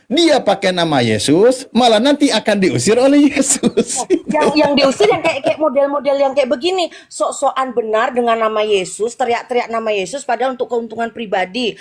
dia pakai nama Yesus, malah nanti akan diusir oleh Yesus. yang diusir yang kayak model-model yang kayak begini, sok-sokan benar dengan nama Yesus, teriak-teriak nama Yesus padahal untuk keuntungan pribadi.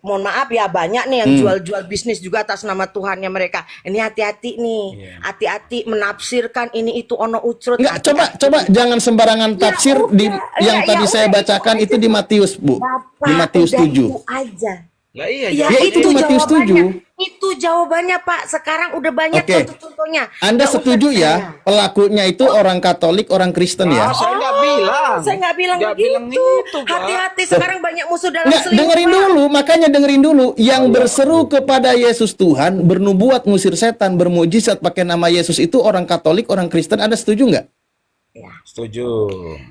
Mohon maaf ya, banyak nih yang jual-jual bisnis juga atas nama Tuhannya mereka. Ini hati-hati nih. Hati-hati menafsirkan ini itu ono ucrut. Enggak, Hati-hati. coba jangan sembarangan Ya tafsir udah, di yang ya tadi udah, saya itu bacakan aja itu di Matius, Bu. Bapak, Di Matius udah 7. itu aja. Lah iya, Ya, Ya, itu Matius jawabannya. 7. Itu jawabannya, Pak. Sekarang udah banyak Oke. contoh-contohnya. Anda Nggak usah setuju ya? ditanya. Pelakunya itu orang Katolik, orang Kristen ya? Saya nggak bilang. Saya nggak bilang Nggak begitu. bilang itu, Pak. Hati-hati, sekarang banyak musuh dalam Nggak, selingkuh. dengerin Pak. dulu, makanya dengerin dulu. Yang berseru kepada Yesus Tuhan, bernubuat, ngusir setan, bermujizat pakai nama Yesus itu orang Katolik, orang Kristen. Anda setuju nggak? Setuju.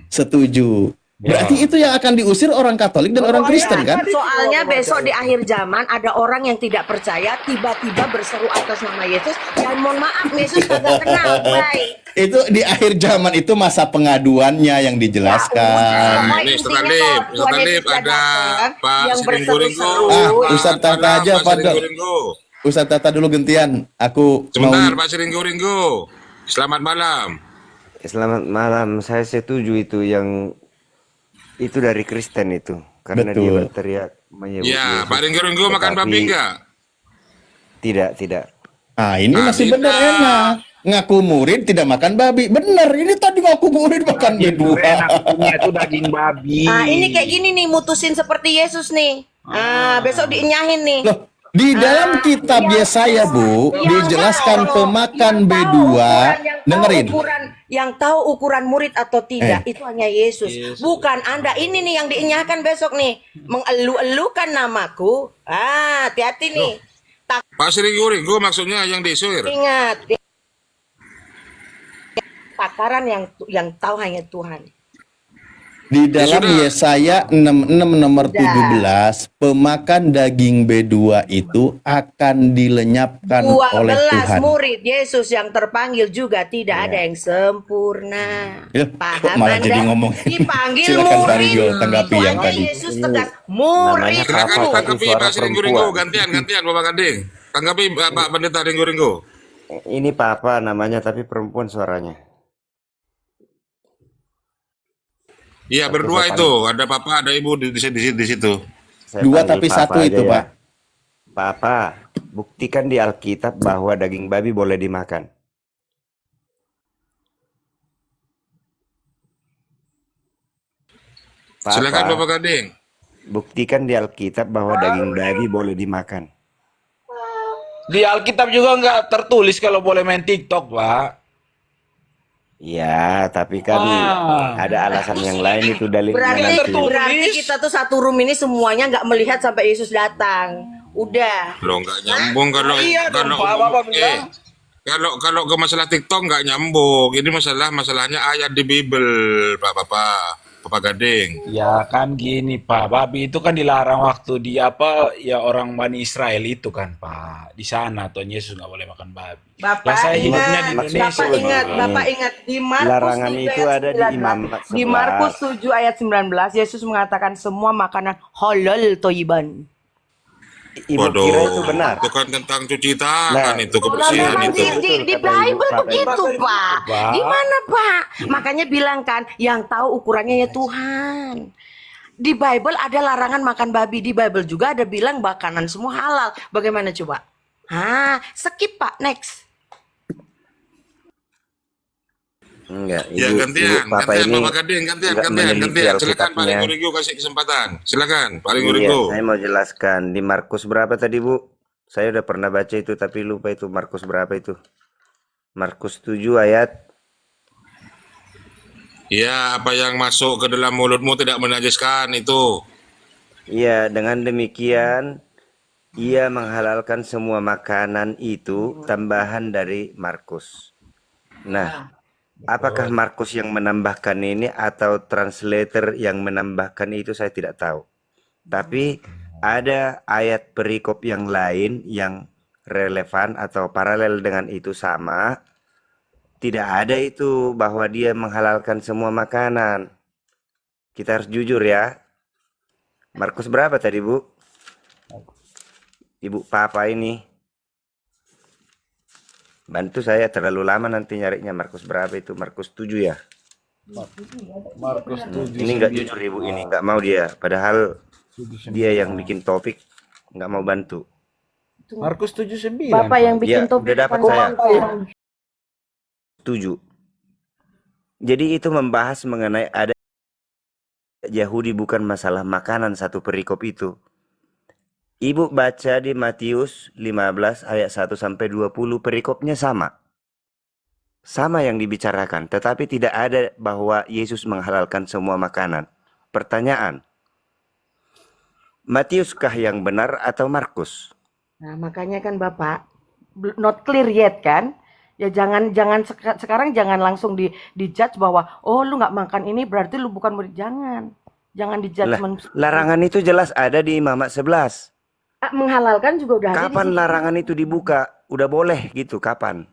Setuju. Berarti itu yang akan diusir orang Katolik dan orang Kristen kan? Soalnya besok di akhir zaman ada orang yang tidak percaya tiba-tiba berseru atas nama Yesus. Dan mohon maaf, Yesus kagak kenal. Baik. Itu di akhir zaman itu masa pengaduannya yang dijelaskan. Ya, Ini intinya Ustaz kalau Tuhan Talib Yesus sudah ada datang, Pak yang Siringgo-ringgo. berseru-seru. Ustaz Tata aja, Pak Fadl. Siringgo-ringgo. Ustaz Tata dulu gantian. Aku Sebentar, mau Pak Siringgo-ringgo. Selamat malam. Selamat malam, saya setuju itu yang itu dari Kristen itu karena dia Betul. berteriak menyebut Ya, Yesus. Pak Ringgo-ringgo makan Tetapi babi enggak? tidak. Ah, ini Ah, masih tidak. benar enak. Ngaku murid tidak makan babi. Bener, ini tadi ngaku murid makan berdua. Punya itu daging babi. Nah, ini kayak gini nih, mutusin seperti Yesus nih. Besok diinyahin nih. Loh, di dalam kitab Yesaya, Bu, dijelaskan pemakan B2. Dengerin. Yang tahu ukuran murid atau tidak itu hanya Yesus. Bukan Anda. Ini nih yang diinyahkan besok nih. Mengelu-elukan namaku. Hati-hati nih. Pak Siringgo-ringgo maksudnya yang disuir. Ingat. Takaran yang tahu hanya Tuhan. Di dalam sudah. Yesaya 66 nomor 17, pemakan daging B2 itu akan dilenyapkan oleh 12 Tuhan. murid Yesus yang terpanggil juga tidak ada yang sempurna. Ya, Paham kok malah Anda? jadi ngomong. Dipanggil Silakan Pak murid. Ringgo tanggapi Itu yang aja tadi. Yesus tegas. Murid. Namanya Silakan Bapak tanggapi suara Pak Siringgo-ringgo. perempuan. Gantian Bapak Gading. Tanggapi Pak Pendeta Ringgo-ringgo. Ini Papa namanya tapi perempuan suaranya. Iya, Oke, berdua saya itu. panggil, Ada papa, ada ibu di situ. saya Dua panggil tapi Papa satu aja itu, ya. Pak. Papa, buktikan di Alkitab bahwa daging babi boleh dimakan. Silakan Papa, Bapak Gading. buktikan di Alkitab bahwa daging babi boleh dimakan. Di Alkitab juga nggak tertulis kalau boleh main TikTok, Pak. Ya, tapi kan Ah, ada alasan yang lain itu dalilnya Berarti nggak nanti. tertulis. berarti kita tuh satu room ini semuanya nggak melihat sampai Yesus datang. Udah. Lo nggak nyambung kalau Iya dong, kalau Pak. Bapak bilang. kalau ke masalah TikTok nggak nyambung. Ini masalahnya ayat di Bible, Bapak Gading. Ya kan gini, Pak. Babi itu kan dilarang waktu di apa ya orang Bani Israel itu kan, Pak. Di sana Tuhan Yesus nggak boleh makan babi. Lah Bapak saya hidupnya ingat, di Maksud Indonesia. Bapak ingat, begini, Bapak ingat di Markus larangan 7 itu ayat ada di 19. Imamat Di Markus 11. 7 ayat 19, Yesus mengatakan semua makanan halal toyiban. Ibu kira itu benar. Itu kan tentang cuci tangan, Nah, itu Lah kebersihan memang itu. betul di kata Ibu Bible Papa ini. begitu, Pak. Pak. Gimana, Pak? Makanya bilang kan, yang tahu ukurannya ya Tuhan. Di Bible ada larangan makan babi. Di Bible juga ada bilang makanan semua halal. Bagaimana coba? Skip, Pak. Next. Enggak, Ya Ibu gantian, Papa gantian ini Bapak Gading, gantian. enggak meneliti Silakan Pak Alkitabnya. Ringo kasih kesempatan. Silakan Pak Iya, Ringo. saya mau jelaskan di Markus berapa tadi, Bu? Saya udah pernah baca itu tapi lupa itu Markus berapa itu. Markus 7 ayat. Ya, apa yang masuk ke dalam mulutmu tidak menajiskan itu. Iya, dengan demikian ia menghalalkan semua makanan itu tambahan dari Markus. Nah, apakah Markus yang menambahkan ini atau translator yang menambahkan itu saya tidak tahu. Tapi ada ayat perikop yang lain yang relevan atau paralel dengan itu sama. Tidak ada itu bahwa dia menghalalkan semua makanan. Kita harus jujur ya. Markus berapa tadi, Bu? Ibu Papa ini. Bantu saya, terlalu lama nanti nyarinya. Markus berapa itu? Markus 7 ya? Markus 7. Ini nggak jujur Ibu ini. Nggak mau dia. Padahal dia yang bikin topik. Nggak mau bantu. Markus 7:9. Bapak yang bikin Ya, topik udah dapat bukan saya. saya. 7. Jadi itu membahas mengenai ada Yahudi bukan masalah makanan satu perikop itu. Ibu baca di Matius 15 ayat 1 sampai 20 perikopnya sama. Sama yang dibicarakan, tetapi tidak ada bahwa Yesus menghalalkan semua makanan. Pertanyaan, Matiuskah yang benar atau Markus? Nah, makanya kan Bapak not clear yet kan? Ya sekarang jangan langsung di-judge bahwa oh lu nggak makan ini berarti lu bukan murid. Jangan di Lah, judgment. larangan itu jelas ada di Imamat 11. Menghalalkan juga udah ada di Kapan situ. larangan itu dibuka? Udah boleh gitu, kapan?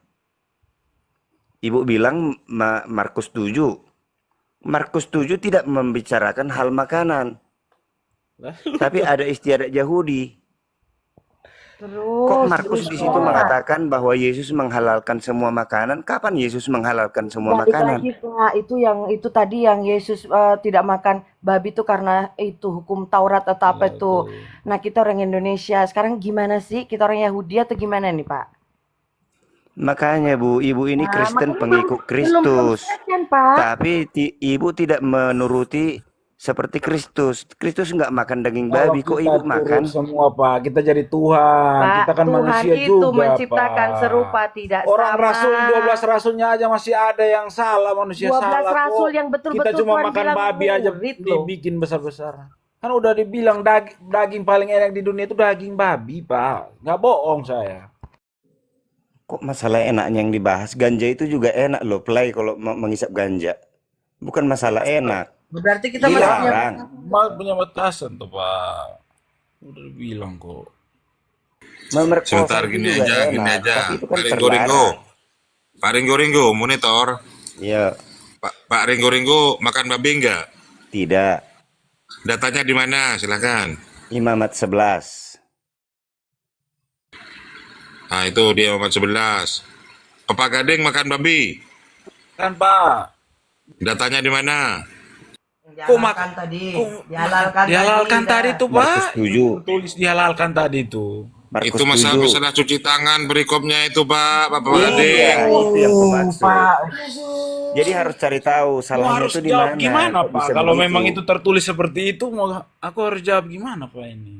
Ibu bilang Markus 7. Markus 7 tidak membicarakan hal makanan. Tapi ada istiadat Yahudi. Kok Markus di situ mengatakan bahwa Yesus menghalalkan semua makanan? Kapan Yesus menghalalkan semua Balik makanan? lagi Pak, itu tadi yang Yesus tidak makan babi itu karena itu hukum Taurat atau apa itu. Nah, kita orang Indonesia. Sekarang gimana sih? Kita orang Yahudi atau gimana nih, Pak? Makanya Bu, Ibu ini Nah, Kristen makanya pengikut belum Kristus. konsisten, Pak. Tapi Ibu tidak menuruti seperti Kristus. Kristus nggak makan daging babi, kok kita Ibu turut makan? semua, Pak. Kita jadi Tuhan. Pak, Kita kan Tuhan manusia itu juga, menciptakan Pak. serupa tidak Orang sama. rasul 12 rasulnya aja masih ada yang salah, manusia 12 salah rasul kok. yang betul-betul Kita cuma Tuhan makan bilang babi aja murid loh. dibikin besar-besar. Kan udah dibilang daging paling enak di dunia itu daging babi, Pak. Nggak bohong saya. Kok masalah enaknya yang dibahas? Ganja itu juga enak loh, play kalau mengisap ganja. Bukan masalah enak. Berarti kita masih punya Dilarang. Punya batasan tuh, Pak. Udah dibilang kok. Memerkosa Sebentar itu gini juga aja, gini enak, aja. tapi itu kan Pak Ringo, terlarang. Pak Ringo, monitor. Ya, Pak Ringo makan babi enggak? tidak. Datanya di mana? Silakan. Imamat 11. Nah, itu dia Muhammad 11. Bapak Gading makan babi. Kan, Pak. Datanya di mana? Kok Dihalalkan tadi. kok Dihalalkan dihalalkan tadi dah. tuh, Markus Pak? 7. Tulis dihalalkan tadi tuh. Markus Itu masalah 7. masalah cuci tangan berikopnya itu Pak, Bapak Iya, Gading. itu yang kumaksud. Pak, Jadi harus cari tahu aku salahnya harus itu di jawab mana. gimana, Kok Pak? bisa Kalau begitu? memang itu tertulis seperti itu, mau aku harus jawab gimana, Pak ini?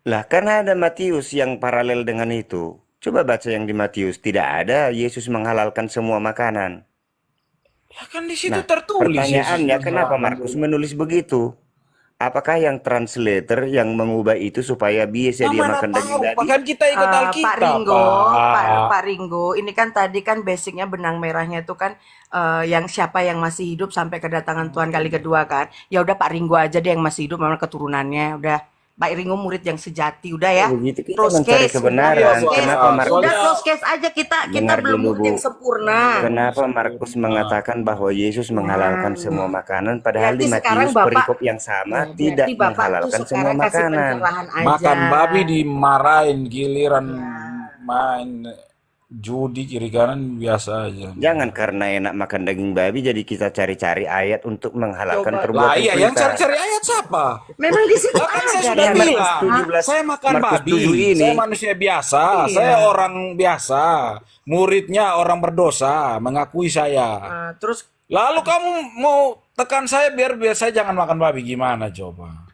Lah, karena ada Matius yang paralel dengan itu. Coba baca yang di Matius. Tidak ada Yesus menghalalkan semua makanan. Lah kan di situ Nah, tertulis Yesus pertanyaannya kenapa menghalalkan. Markus menulis begitu? Apakah yang translator yang mengubah itu supaya bisa Nah, dia mana makan daging tahu, Pak, babi? kan kita ikut Pak Alkitab, Ringo, Pak. Pak Ringo, ini kan tadi kan basicnya benang merahnya itu kan yang siapa yang masih hidup sampai kedatangan Tuhan kali kedua kan. Ya udah Pak Ringo aja deh yang masih hidup, memang keturunannya udah. Pak Ringo murid yang sejati udah ya. Begitu kita Close mencari case, kebenaran. Iya, close case. Kenapa soalnya Markus? Udah close case aja kita Dengar belum dulu, murid Bu. yang sempurna. Kenapa Markus mengatakan bahwa Yesus menghalalkan semua makanan, padahal Berarti di sekarang Matius Bapak perikop yang sama tidak berarti Bapak tuh menghalalkan semua sekarang kasih makanan. pencerahan aja. Makan babi dimarahin, giliran main judi kiri kanan biasa aja. Jangan karena enak makan daging babi jadi kita cari-cari ayat untuk menghalalkan Coba. Lah perbuatan iya, yang kita. cari-cari ayat siapa? Memang di situ Lah kan saya ada sudah ya, Markus bilang, 17, saya makan Markus babi, 7 ini. saya manusia biasa, Iya. saya orang biasa, muridnya orang berdosa, mengakui saya. Terus Lalu kamu mau tekan saya biar saya jangan makan babi, gimana coba?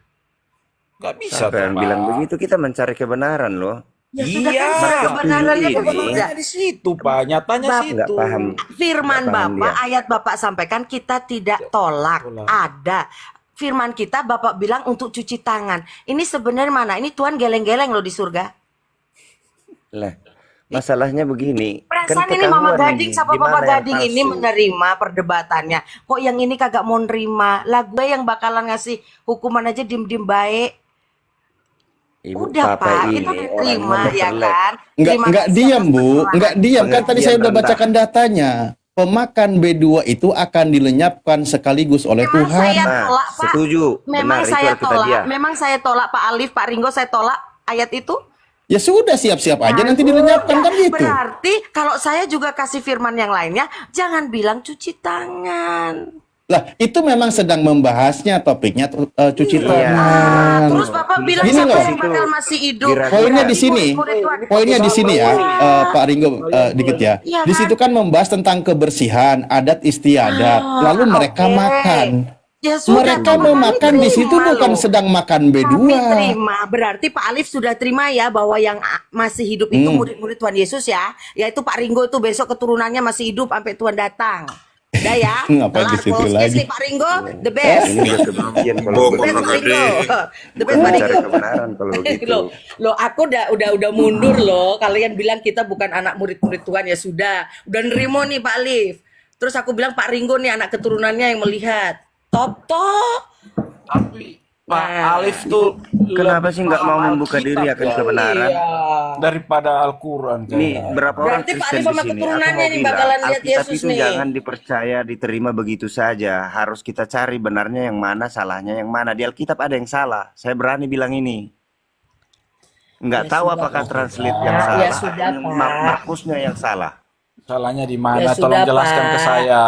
Gak bisa Siapa yang toh, bilang Pak. begitu? Kita mencari kebenaran loh. ya sudah Iya, kan kebenarannya ini. kebenaran. Nyatanya di situ, Pak. Nyatanya Bap- situ. Nggak paham. Firman Nggak paham Bapak, dia. ayat Bapak sampaikan kita tidak tolak. Tolak. Ada. Firman kita Bapak bilang untuk cuci tangan. Ini sebenarnya mana? Ini Tuhan geleng-geleng loh di surga. Lah, masalahnya begini. Perasaan ini ketahuan Mama nih, Gading sama di mana Papa yang Gading ini palsu. menerima perdebatannya. Kok yang ini kagak mau nerima? Lah gue yang bakalan ngasih hukuman aja diem-diem baik. Ibu Udah Papa Pak, ini kita orangnya terima ya memperlek. kan? Enggak Terima enggak kasih diam, atas Bu. pencerahan. Enggak diam. Kan tadi saya Pengertian udah rendah. bacakan datanya. Pemakan B2 itu akan dilenyapkan sekaligus oleh Memang Tuhan. saya Nah, tolak Pak. setuju. Memang Benar, itu saya Alkitab tolak. dia. Memang saya tolak Pak Alif, Pak Ringo saya tolak ayat itu. Ya sudah, siap-siap aja nanti Udah, dilenyapkan kan gitu. Berarti kalau saya juga kasih firman yang lainnya, jangan bilang cuci tangan. Lah, itu memang sedang membahasnya topiknya cuci Iya. tangan. Terus Bapak bilang Gini siapa loh. yang bakal masih hidup? Kira-kira- Poinnya di sini. Poinnya di sini ya, Pak Ringo dikit ya. Iya Di kan? situ kan membahas tentang kebersihan, adat istiadat. Lalu mereka oke. makan. Ya sudah, Mereka Tuhan mau makan di situ terima bukan loh. sedang makan B2. Kami terima. Berarti Pak Alif sudah terima ya bahwa yang masih hidup itu murid-murid Tuhan Yesus ya. Yaitu Pak Ringo itu besok keturunannya masih hidup sampai Tuhan datang. Udah ya. Ngapain di Kelar, situ close case lagi? nih Pak Ringo, the best. Ini udah kebencian kalau Bohong, The best begitu. Pak Ringo. The best Bukan Pak mencari Ringo. kebenaran kalau begitu. Loh, aku udah mundur loh. Kalian bilang kita bukan anak murid-murid Tuhan ya sudah. Udah nerimo nih Pak Alif. Terus aku bilang Pak Ringo nih anak keturunannya yang melihat. Top. Tapi Pak Nah, Alif tuh Kenapa lebih sih nggak mau paham membuka Alkitab diri akan ya, kebenaran? Iya. daripada Al-Quran Ini kayaknya. berapa orang Berarti Pak Kristen Alif di sama sini? Aku keturunannya mau nih bilang, bakalan lihat Alkitab Yesus itu nih. jangan dipercaya, diterima begitu saja. Harus kita cari benarnya yang mana, salahnya yang mana. Di Alkitab ada yang salah. Saya berani bilang ini. Nggak Ya tahu sudah, apakah Pak. translate yang Ya salah. sudah, Yang Pak. Markusnya yang salah. Salahnya di mana? Ya Tolong sudah, jelaskan ke Pak. saya.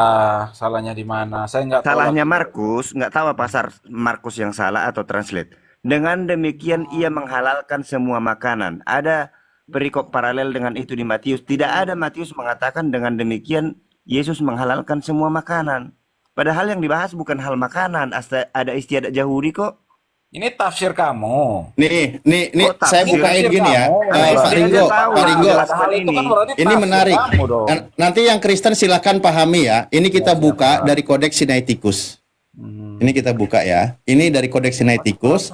Salahnya di mana? Saya nggak tahu. Salahnya Markus, nggak tahu apa Markus yang salah atau translate. Dengan demikian ia menghalalkan semua makanan. Ada perikop paralel dengan itu di Matius. Tidak ada Matius mengatakan dengan demikian Yesus menghalalkan semua makanan. Padahal yang dibahas bukan hal makanan. Ada istiadat Yahudi kok. Ini tafsir kamu. Nih, Oh, saya tafsir bukain gini ya. kamu. Pak Dia Ringo, aja tahu, Pak Ringo. jelaskan Hal itu ini. kan berarti Ini tafsir menarik. kamu dong. Nanti yang Kristen silahkan pahami ya. Ini kita buka dari Kodeks Sinaiticus. Ini kita buka ya. Ini dari Kodeks Sinaiticus.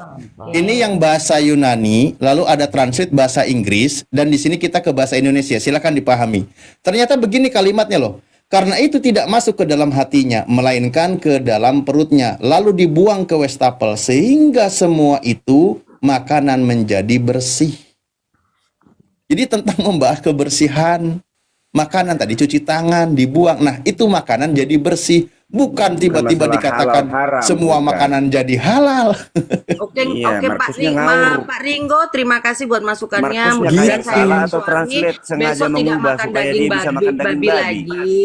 Ini yang bahasa Yunani, lalu ada translate bahasa Inggris, dan di sini kita ke bahasa Indonesia. Silakan dipahami. Ternyata begini kalimatnya loh. Karena itu tidak masuk ke dalam hatinya, melainkan ke dalam perutnya, lalu dibuang ke wastafel, sehingga semua itu makanan menjadi bersih. Jadi tentang membahas kebersihan makanan tadi, cuci tangan, dibuang. Nah, itu makanan jadi bersih. Bukan tiba-tiba masalah dikatakan halal haram, semua bukan. makanan jadi halal. Oke, Iya, oke Pak, Markusnya ngawur. Pak Ringo, terima kasih buat masukannya. Markusnya Mudah-mudahan kayak saya salah dan atau suami translate sengaja besok tidak mengubah makan supaya daging dia bisa makan daging babi. lagi.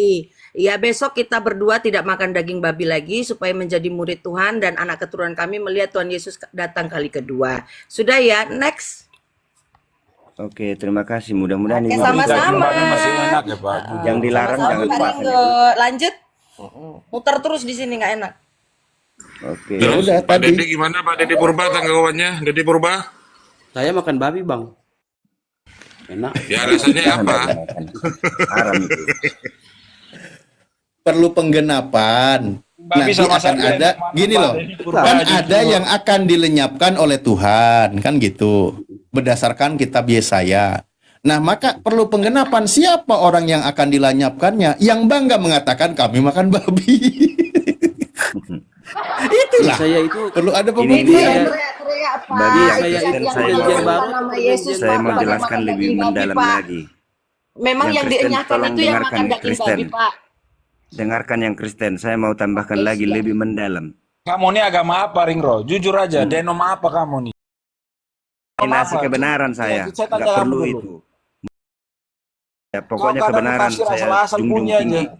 Ya, besok kita berdua tidak makan daging babi lagi supaya menjadi murid Tuhan dan anak keturunan kami melihat Tuhan Yesus datang kali kedua. Sudah ya, next. Oke, terima kasih. Mudah-mudahan Oke, ini sama-sama. Masih enak ya Pak. yang dilarang Sama-sama, jangan Pak dimakan. Ringgo. Lanjut. Muter terus di sini nggak enak. Oke. Ya Terus udah Pak tadi. Dede gimana Pak Dede Purba tanggapannya? Dede Purba? Saya makan babi, Bang. Enak. Ya rasanya Jangan apa? dimakan. Haram itu. Perlu penggenapan. Babi Nanti sama akan sapi ada, enak mana, gini Pak loh, Deddy Purba kan jujur. ada yang akan dilenyapkan oleh Tuhan, kan gitu, berdasarkan kitab Yesaya. Nah, maka perlu penggenapan. Siapa orang yang akan dilenyapkannya? Yang bangga mengatakan kami makan babi. Itulah. Saya itu Perlu ada Ini pembuktian. dia. Teriak-teriak, Pak. Bagi yang Saya Kristen itu saya perjanjian mau, baru, nama Yesus, saya Pak, mau pada jelaskan makan lebih daging babi, mendalam Pak. lagi. Memang Yang yang Kristen dienyahkan tolong itu yang dengarkan makan daging Kristen. babi, Pak. Dengarkan yang Kristen, saya mau tambahkan lagi Siap. lebih mendalam. Kamu nih agama apa, Ringro? Jujur aja, denom apa kamu nih? Nasi apa? kebenaran saya, Ya, saya tanya nggak kamu perlu dulu. itu. Ya, pokoknya Kau kadang kebenaran tafsir saya asal-asal junjung punya tinggi. aja.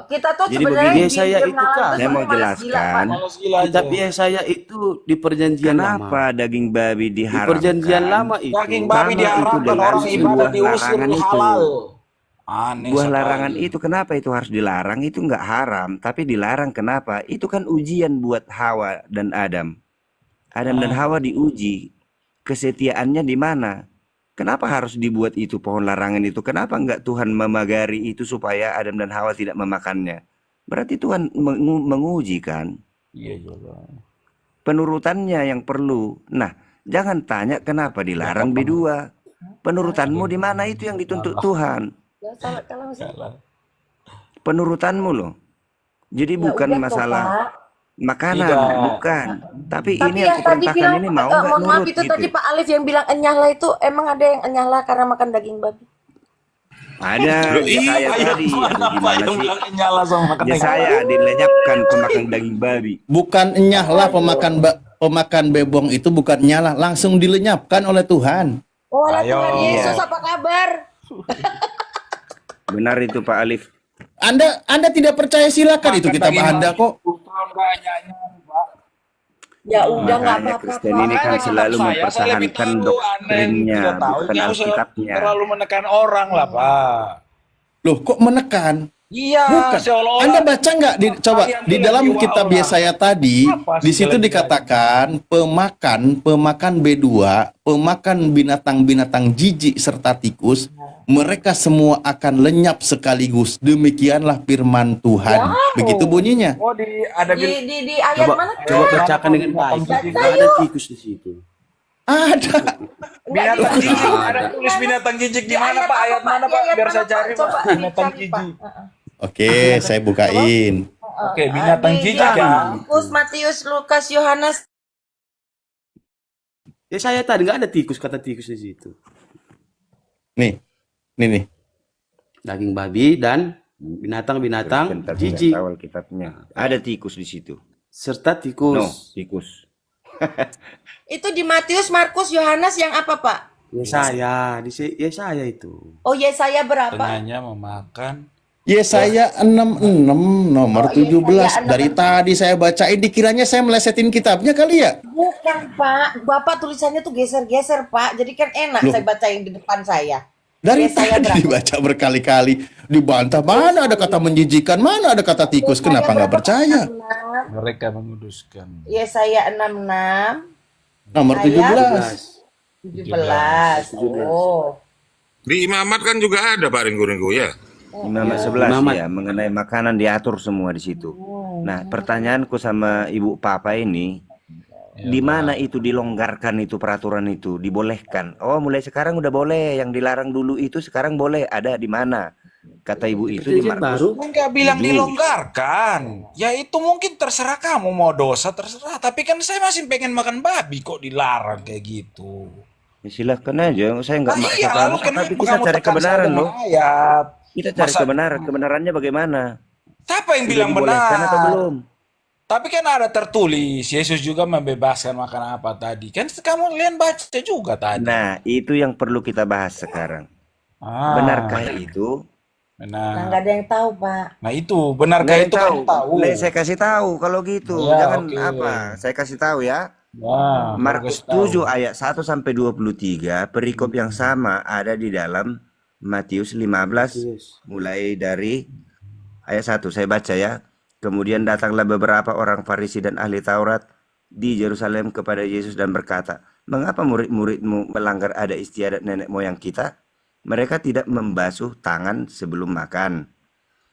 Kita tuh Jadi sebenarnya begini, di saya itu jurnalan kan, tuh saya mau sebenarnya malas gila, Pak. jelaskan Malas gila kitab aja. Yesaya itu di perjanjian kenapa lama. daging babi Di perjanjian diharamkan. lama itu Daging babi Karena itu diharamkan, dengan orang ibadah sebuah diusir larangan di itu. halal. Aneh Buah sekali. larangan itu kenapa itu harus dilarang? Itu nggak haram, tapi dilarang kenapa? Itu kan ujian buat Hawa dan Adam. Adam dan Hawa diuji. Kesetiaannya di mana? Kenapa harus dibuat itu pohon larangan itu? Kenapa nggak Tuhan memagari itu supaya Adam dan Hawa tidak memakannya? Berarti Tuhan menguji kan? Iya juga. Penurutannya yang perlu. Nah, jangan tanya kenapa dilarang B2. Penurutanmu di mana itu yang dituntut Tuhan? Ya, kalau Penurutanmu loh. Jadi ya bukan udah toh, masalah Pak. makanan, Tidak. bukan. Tapi Tapi ini yang aku tadi perintahkan bilang, ini mau nggak mohon maaf nurut itu gitu. tadi Pak Alif yang bilang enyahlah itu emang ada yang enyahlah karena makan daging babi. Ada Loh, ya saya iya, tadi. Aduh, Apa gimana yang sih? bilang nyala sama makan Ya daging saya dilenyapkan pemakan daging babi. Bukan enyahlah pemakan bebong itu, bukan nyala, langsung dilenyapkan oleh Tuhan. Oh, lah Ayo. Tuhan Yesus apa kabar? Benar itu Pak Alif. Anda tidak percaya, silakan, itu Makan kitab daging Anda babi. kok. Tahun banyak, Pak. Ya udah nggak Makanya apa-apa. Kristen ini kan Makanya selalu kitab saya lebih mempertahankan tahu, Anda yang doktrinnya, tidak tahu, bukan nggak usah Alkitabnya. terlalu menekan orang lah, Pak. Loh, kok menekan? Iya, Bukan. seolah-olah Anda baca nggak coba kalian di bilang dalam jiwa kitab Allah. Yesaya tadi, Apa di situ segala dikatakan pemakan B2, pemakan binatang-binatang jijik serta tikus, mereka semua akan lenyap sekaligus. Demikianlah firman Tuhan. Begitu bunyinya. Oh, ada Di ayat Coba mana? coba bacakan dengan baik. Nggak ada tikus di situ. Ada. binatang jijik, ada tulis binatang jijik di mana Pak? Ayat mana Pak? Biar saya cari Pak. Coba Binatang dicari, Pak. jijik. Oke, saya bukain. Oke, binatang Di jijik ya. Markus, Matius, Lukas, Yohanes. Yesaya tadi nggak ada tikus, kata tikus di situ. Hmm. Nih. Daging babi dan binatang-binatang Kristen tapi nggak jijik tahu Alkitabnya. Ada tikus di situ. serta No, tikus. tikus. Itu di Matius, Markus, Yohanes yang apa, Pak? Yesaya, Yesaya itu. Oh, Yesaya berapa? Tengahnya memakan. Yesaya 66 nomor Oh, Yesaya 17. Dari tadi saya bacain, dikiranya saya melesetin kitabnya kali ya? Bukan, Pak. Bapak tulisannya tuh geser-geser, Pak. Jadi kan enak Loh. saya bacain di depan saya. Dari Yesaya tadi berapa? dibaca berkali-kali, dibantah. Mana ada kata menjijikan, mana ada kata tikus, kenapa nggak percaya? Mereka menguduskan. Yesaya 66 Nomor Ayat 17. 17. Oh. Di Imamat kan juga ada Pak Ringgo ya. Imamat 11 Imamat. ya, mengenai makanan diatur semua di situ. Nah, pertanyaanku sama Ibu Papa ini, di mana itu dilonggarkan itu peraturan itu, dibolehkan? Oh, mulai sekarang udah boleh, yang dilarang dulu itu sekarang boleh. Ada di mana? Kata Ibu itu di Perjanjian Markus. baru. Enggak bilang 7. dilonggarkan. Ya itu mungkin terserah kamu mau dosa terserah. Tapi kan saya masih pengen makan babi kok dilarang kayak gitu. Ya, silahkan aja, saya nggak Nah, maksa iya, lalu kamu, kenapa tapi kita kamu cari tekan kebenaran saya dengan loh. ayat? Kita cari Masa- kebenaran, kebenarannya bagaimana? Siapa yang Sudah bilang dibolehkan benar? atau belum? Tapi kan ada tertulis, Yesus juga membebaskan makan apa tadi. Kan kamu kalian baca juga tadi. Nah, itu yang perlu kita bahas sekarang. Ah. Benarkah itu? Nah, Nah, nggak ada yang tahu, Pak. nah itu benarkah Nggak ada yang itu kan tahu. tahu? Saya kasih tahu kalau gitu. Ya, Jangan oke. apa. Saya kasih tahu ya. Nah, baru Markus kasih tahu. 7 ayat 1 sampai 23, perikop yang sama ada di dalam Matius 15 mulai dari ayat 1. Saya baca ya. Kemudian datanglah beberapa orang Farisi dan ahli Taurat di Yerusalem kepada Yesus dan berkata, "Mengapa murid-muridmu melanggar adat istiadat nenek moyang kita? Mereka tidak membasuh tangan sebelum makan."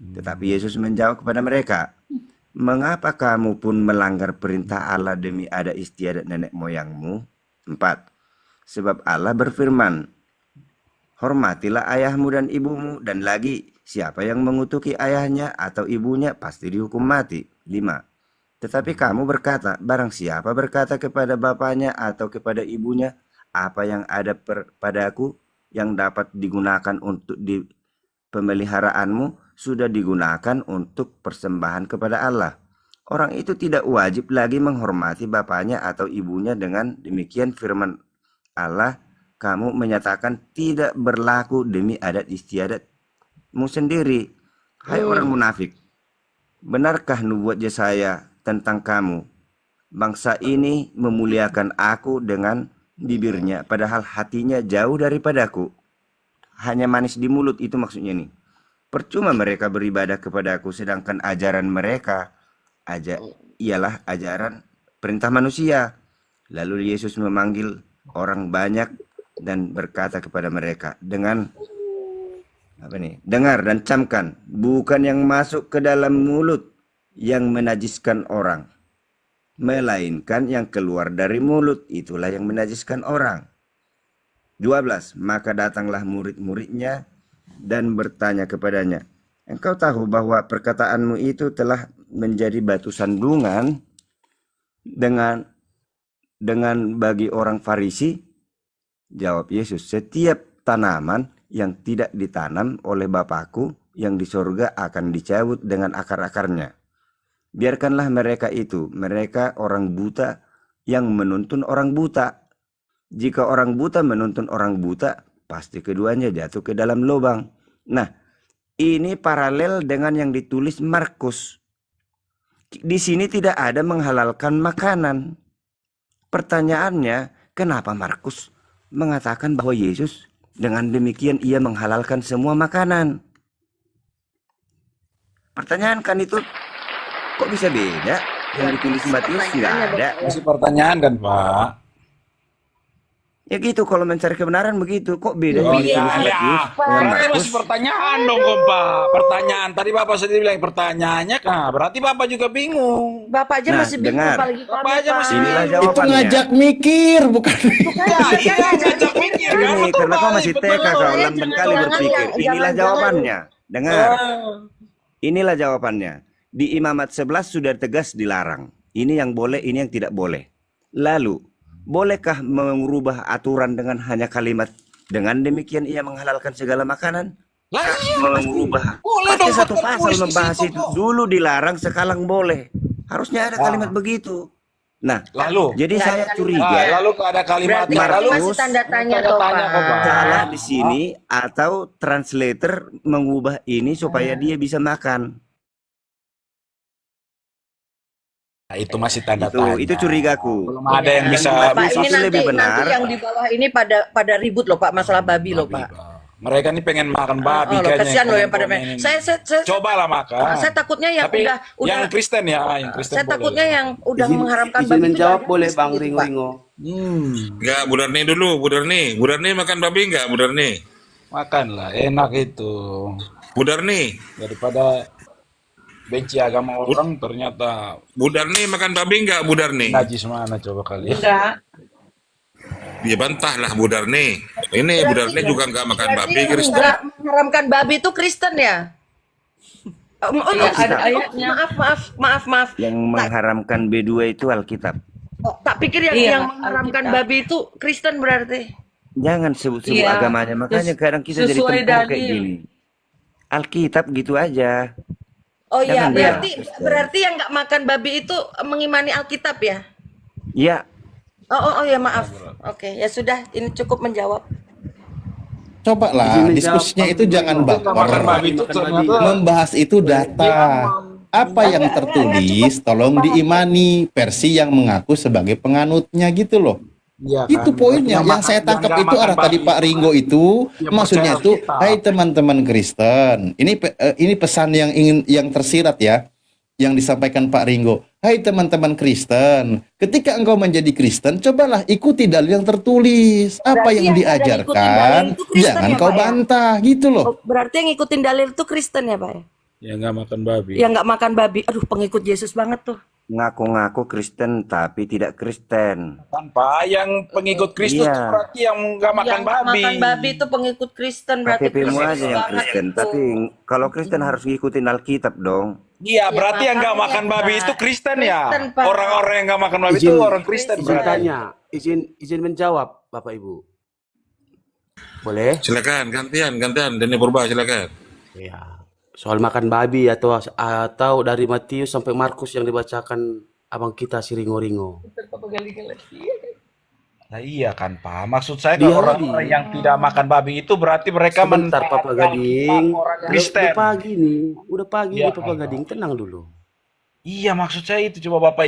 Tetapi Yesus menjawab kepada mereka, "Mengapa kamu pun melanggar perintah Allah demi adat istiadat nenek moyangmu?" 4. Sebab Allah berfirman, "Hormatilah ayahmu dan ibumu," dan lagi, "Siapa yang mengutuki ayahnya atau ibunya pasti dihukum mati." 5. Tetapi kamu berkata, barang siapa berkata kepada bapaknya atau kepada ibunya, "Apa yang ada padaku yang dapat digunakan untuk di pemeliharaanmu sudah digunakan untuk persembahan kepada Allah," orang itu tidak wajib lagi menghormati bapaknya atau ibunya. Dengan demikian firman Allah, kamu menyatakan tidak berlaku demi adat istiadatmu sendiri. Hai orang munafik, benarkah nubuat Yesaya tentang kamu? Bangsa ini memuliakan aku dengan bibirnya, padahal hatinya jauh daripadaku. Hanya manis di mulut, itu maksudnya nih. Percuma mereka beribadah kepadaku, sedangkan ajaran mereka ialah ajaran perintah manusia. Lalu Yesus memanggil orang banyak dan berkata kepada mereka, dengar dan camkan, bukan yang masuk ke dalam mulut yang menajiskan orang, melainkan yang keluar dari mulut, itulah yang menajiskan orang. 12. Maka datanglah murid-muridnya dan bertanya kepadanya, "Engkau tahu bahwa perkataanmu itu telah menjadi batu sandungan dengan bagi orang Farisi?" Jawab Yesus, "Setiap tanaman yang tidak ditanam oleh Bapakku yang di sorga akan dicabut dengan akar-akarnya. Biarkanlah mereka itu, mereka orang buta yang menuntun orang buta. Jika orang buta menuntun orang buta, pasti keduanya jatuh ke dalam lubang." Nah, ini paralel dengan yang ditulis Markus. Di sini tidak ada menghalalkan makanan. Pertanyaannya, kenapa Markus mengatakan bahwa Yesus dengan demikian ia menghalalkan semua makanan? Pertanyaan kan itu, kok bisa beda? Yang ditulis Matius tidak ada. Masih pertanyaan kan, Pak? Ya gitu, kalau mencari kebenaran begitu. Kok beda Oh yang ditulis iya, Matius dengan berarti Markus? masih pertanyaan dong, kok, Pak. Pertanyaan tadi Bapak sendiri bilang pertanyaannya, nah berarti Bapak juga bingung. Bapak aja Nah, masih bingung, dengar. apalagi kami, Bapak aja Pak. masih Inilah bingung. Itu jawabannya. ngajak mikir, bukan? Ya, iya, ngajak mikir kan? Ini Betul, karena kau Pak. masih Betul. TK, kau Saya lamban kali jangan berpikir. yang- Inilah jangan- jawabannya. Dengar. Ah. Inilah jawabannya. Di Imamat 11 sudah tegas dilarang. Ini yang boleh, ini yang tidak boleh. Lalu, bolehkah mengubah aturan dengan hanya kalimat dengan demikian ia menghalalkan segala makanan? Lah, iya, Mengubah. boleh Pasti dong, satu Pak, pasal tertulis di membahas situ itu. kok. Dulu dilarang, sekarang boleh. Harusnya ada kalimat begitu. Nah, Lalu, jadi Nggak ada saya kalimat. curiga lalu ada kalimat Berarti Markus masih tanda tanya tanda toh, tanya kok, Pak. Pak. salah di sini atau translator mengubah ini supaya dia bisa makan. Nah, itu masih tanda Itu tanya. curigaku. Belum ada yang Dan bisa Matius Pak, ini itu lebih nanti benar. yang di bawah ini pada ribut loh, Pak, masalah babi loh, Pak. Mereka ini pengen makan babi loh, kayaknya. kasihan loh yang pada komen-komen ini. saya Cobalah makan. saya takutnya yang Tapi udah yang Kristen ya, yang Kristen saya boleh. takutnya yang udah mengharamkan Izin babi itu menjawab jangan boleh Kristen Bang gitu, Pak. Ringo-Ringo. Enggak, Bu Darni dulu, Bu Darni. Bu Darni makan babi enggak, Bu Darni? Makanlah, enak itu. Bu Darni, Daripada benci agama orang ternyata Bu Darni makan babi enggak, Bu Darni? najis mana coba kali. Enggak. Ya bantahlah Bu Darni. Ini Bu Darni juga enggak makan babi, Berarti yang Kristen. enggak mengharamkan babi itu Kristen ya? Alkitab. Ada ayatnya. Maaf. Yang mengharamkan B2 itu Alkitab. Tak pikir yang mengharamkan babi itu Kristen berarti. Jangan sebut-sebut Iya. agamanya. Makanya kadang kita jadi Sesuai tempur kayak dalil. gini. Alkitab gitu aja. Oh iya, Jangan berarti yang nggak makan babi itu mengimani Alkitab ya? Ya, Oh ya maaf. Oke, ya sudah, ini cukup menjawab. Cobalah Izin menjawab, diskusinya Bang itu jangan Rino. Nggak makan baper. babi itu Makan ternyata babi. Membahas itu data. Apa yang tertulis tolong diimani versi yang mengaku sebagai penganutnya gitu loh. Iya Itu kan? Berarti poinnya. Yang saya yang tangkap nggak itu makan arah tadi babi Pak Ringo itu yang maksudnya percaya itu, Alkitab. hai teman-teman Kristen. Ini pesan yang tersirat ya, yang disampaikan Pak Ringo. Hai teman-teman Kristen, ketika engkau menjadi Kristen, cobalah ikuti dalil yang tertulis. Apa Berarti yang yang udah ngikutin dalil diajarkan, itu Kristen jangan ya kau Pak ya? bantah gitu loh. Oh, berarti yang ngikutin dalil itu Kristen ya Pak ya? Ya nggak makan babi. Yang nggak makan babi. Aduh, pengikut Yesus banget tuh. Ngaku-ngaku Kristen tapi tidak Kristen. Tanpa yang pengikut Kristus itu Iya. berarti yang nggak makan Yang nggak babi. makan babi itu pengikut Kristen, berarti KTP-mu Kristus aja yang banget Kristen. itu. Tapi kalau Kristen harus ngikutin Alkitab dong. Iya, Ya berarti yang nggak makanya makan babi Pak, itu Kristen ya. Kristen Pak. Orang-orang yang nggak makan babi itu Izin orang Kristen izin berarti. tanya, izin menjawab Bapak Ibu. Boleh? silakan gantian Denny Purba silakan. Ya. Soal makan babi atau dari Matius sampai Markus yang dibacakan abang kita si Ringo-Ringo. Nah, iya kan Pak. Maksud saya Dia kalau orang-orang yang tidak makan babi itu berarti mereka Sebentar Papa Gading. orang Udah Kristen. pagi nih. Udah pagi Iya nih Papa kan, Pak. Gading. Tenang dulu. Iya, maksud saya itu coba Bapak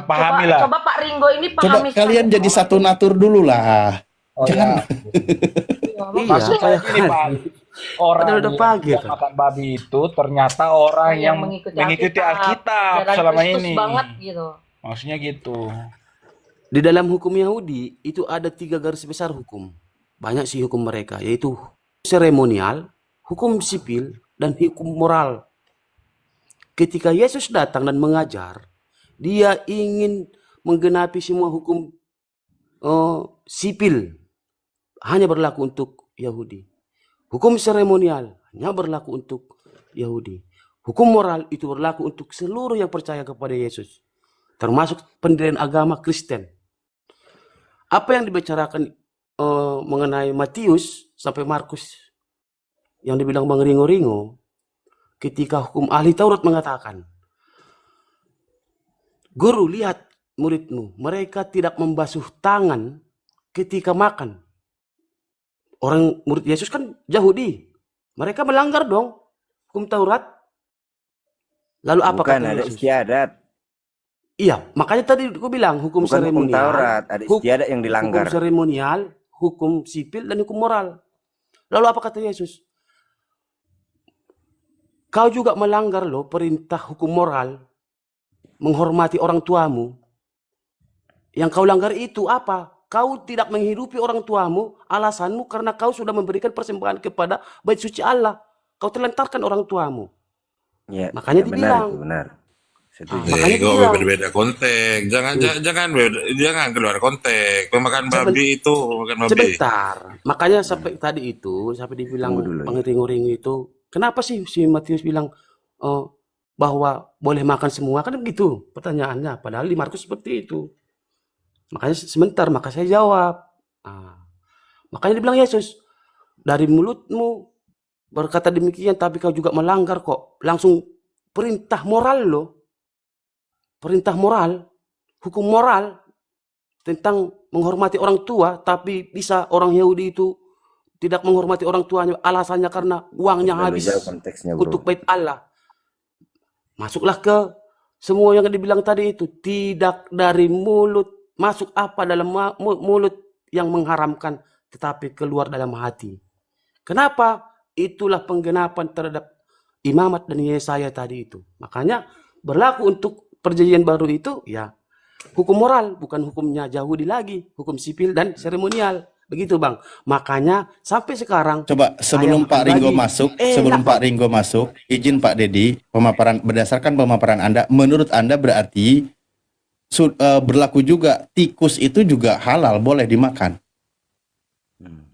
pahami lah. Coba Pak Ringgo ini Coba pahami kalian jadi satu natur dulu lah. Oh Jangan. Iya, Maksud saya gini Pak. Orang Padahal udah yang pagi tidak kan. makan babi itu ternyata orang yang mengikuti Alkitab selama ini. gitu. Maksudnya gitu. Di dalam hukum Yahudi itu ada 3 garis besar hukum. Banyak sih hukum mereka, yaitu seremonial, hukum sipil, dan hukum moral. Ketika Yesus datang dan mengajar, dia ingin menggenapi semua hukum sipil, hanya berlaku untuk Yahudi. Hukum seremonial hanya berlaku untuk Yahudi. Hukum moral itu berlaku untuk seluruh yang percaya kepada Yesus, termasuk pendirian agama Kristen. Apa yang dibicarakan mengenai Matius sampai Markus yang dibilang Bang Ringo-Ringo, ketika hukum ahli Taurat mengatakan, Guru, lihat muridmu, mereka tidak membasuh tangan ketika makan. Orang murid Yesus kan Yahudi. Mereka melanggar dong hukum Taurat. Lalu apa Bukan, kata ada Yesus? istiadat. Iya, makanya tadi aku bilang hukum Bukan hukum seremonial, Taurat, ada istiadat yang dilanggar. hukum seremonial, hukum sipil, dan hukum moral. Lalu apa kata Yesus? Kau juga melanggar loh perintah hukum moral, menghormati orang tuamu. Yang kau langgar itu apa? Kau tidak menghidupi orang tuamu, alasanmu karena kau sudah memberikan persembahan kepada bait suci Allah. Kau telantarkan orang tuamu. Ya, Makanya ya benar dibilang. itu, benar. Setuju. Makanya Kok dibilang. berbeda konteks. Jangan keluar konteks. Pemakan babi itu makan babi. Sebentar. Makanya sampai tadi itu, sampai dibilang Tunggu dulu, ya. pengiring-iring itu, kenapa sih si Matius bilang bahwa boleh makan semua? Kan begitu pertanyaannya. Padahal di Markus seperti itu. Makanya sebentar, maka saya jawab. Makanya dibilang Yesus, dari mulutmu berkata demikian, tapi kau juga melanggar kok. Langsung perintah moral loh. Perintah moral, hukum moral tentang menghormati orang tua, tapi bisa orang Yahudi itu tidak menghormati orang tuanya, alasannya karena uangnya Terlalu habis jauh konteksnya, bro. untuk bait Allah. Masuklah ke semua yang dibilang tadi itu, tidak dari mulut masuk apa dalam mulut yang mengharamkan, tetapi keluar dalam hati. Kenapa? Itulah penggenapan terhadap Imamat dan Yesaya tadi itu. Makanya berlaku untuk perjanjian baru itu ya hukum moral, bukan hukumnya Yahudi lagi, hukum sipil dan seremonial. Begitu Bang. Makanya sampai sekarang Coba sebelum saya Pak makan Ringo babi. masuk, Enak, Bang. Ringo masuk, izin Pak Dedi, berdasarkan pemaparan Anda, menurut Anda berarti berlaku juga tikus itu juga halal, boleh dimakan.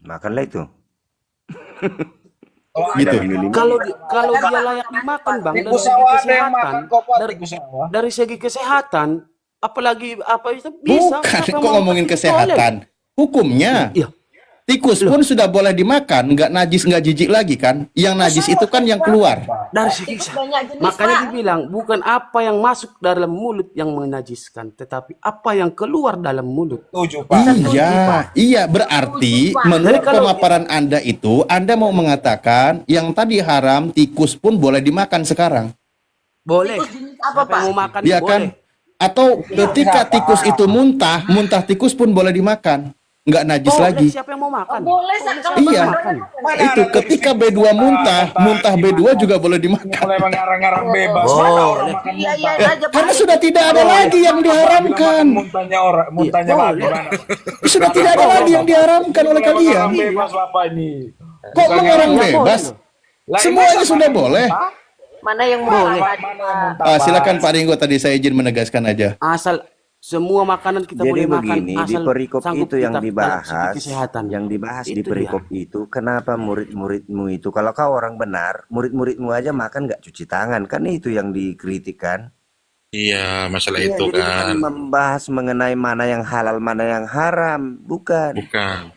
Makanlah itu. Gitu. Kalau dia layak dimakan Bang, dari Tikus segi sawah ada yang kesehatan, makan kok Pak, dari, tikus sawah. dari segi kesehatan, apalagi apa itu bisa. Bukan, Siapa kok mau ngomongin makan? kesehatan. Hukumnya. Iya. Tikus pun sudah boleh dimakan, nggak najis, nggak jijik lagi kan? Yang najis itu kan yang keluar. Dari siksa. Makanya dibilang bukan apa yang masuk dalam mulut yang menajiskan, tetapi apa yang keluar dalam mulut. Setuju, Pak. Iya, berarti menurut pemaparan Anda itu, Anda mau mengatakan yang tadi haram, tikus pun boleh dimakan sekarang. Boleh. Apa, Siapa yang mau makan Iya boleh. kan? Atau ketika tikus itu muntah tikus pun boleh dimakan. Nggak najis Boleh, lagi. siapa yang mau makan? Boleh, kalau Iya. makan. Itu ketika B2 muntah B2 juga boleh dimakan. Mulai mengarang-arang bebas. Boleh. Mana orang makan Iya, iya muntah? aja. Karena sudah tidak ada lagi yang diharamkan. Muntahnya orang, muntahnya Iya, babi. boleh. Mana? Sudah tidak ada lagi yang diharamkan oleh Mulai kalian. mengarang bebas Bapak ini. Kok mengarang bebas? Lah, Semuanya masa sudah makan boleh. muntah? Mana yang mau Boleh. apa? Mana yang muntah? Silakan Pak Ringo, tadi saya izin menegaskan aja. Asal semua makanan kita Jadi boleh makan begini, di asal perikop sanggup itu yang kita dalam dibahas, segi kesehatan. di Itu perikop itu, kenapa murid-muridmu itu, kalau kau orang benar, murid-muridmu aja makan nggak cuci tangan, kan itu yang dikritikan. Iya, masalah Iya, itu jadi kan. bukan membahas mengenai mana yang halal, mana yang haram, bukan. Bukan.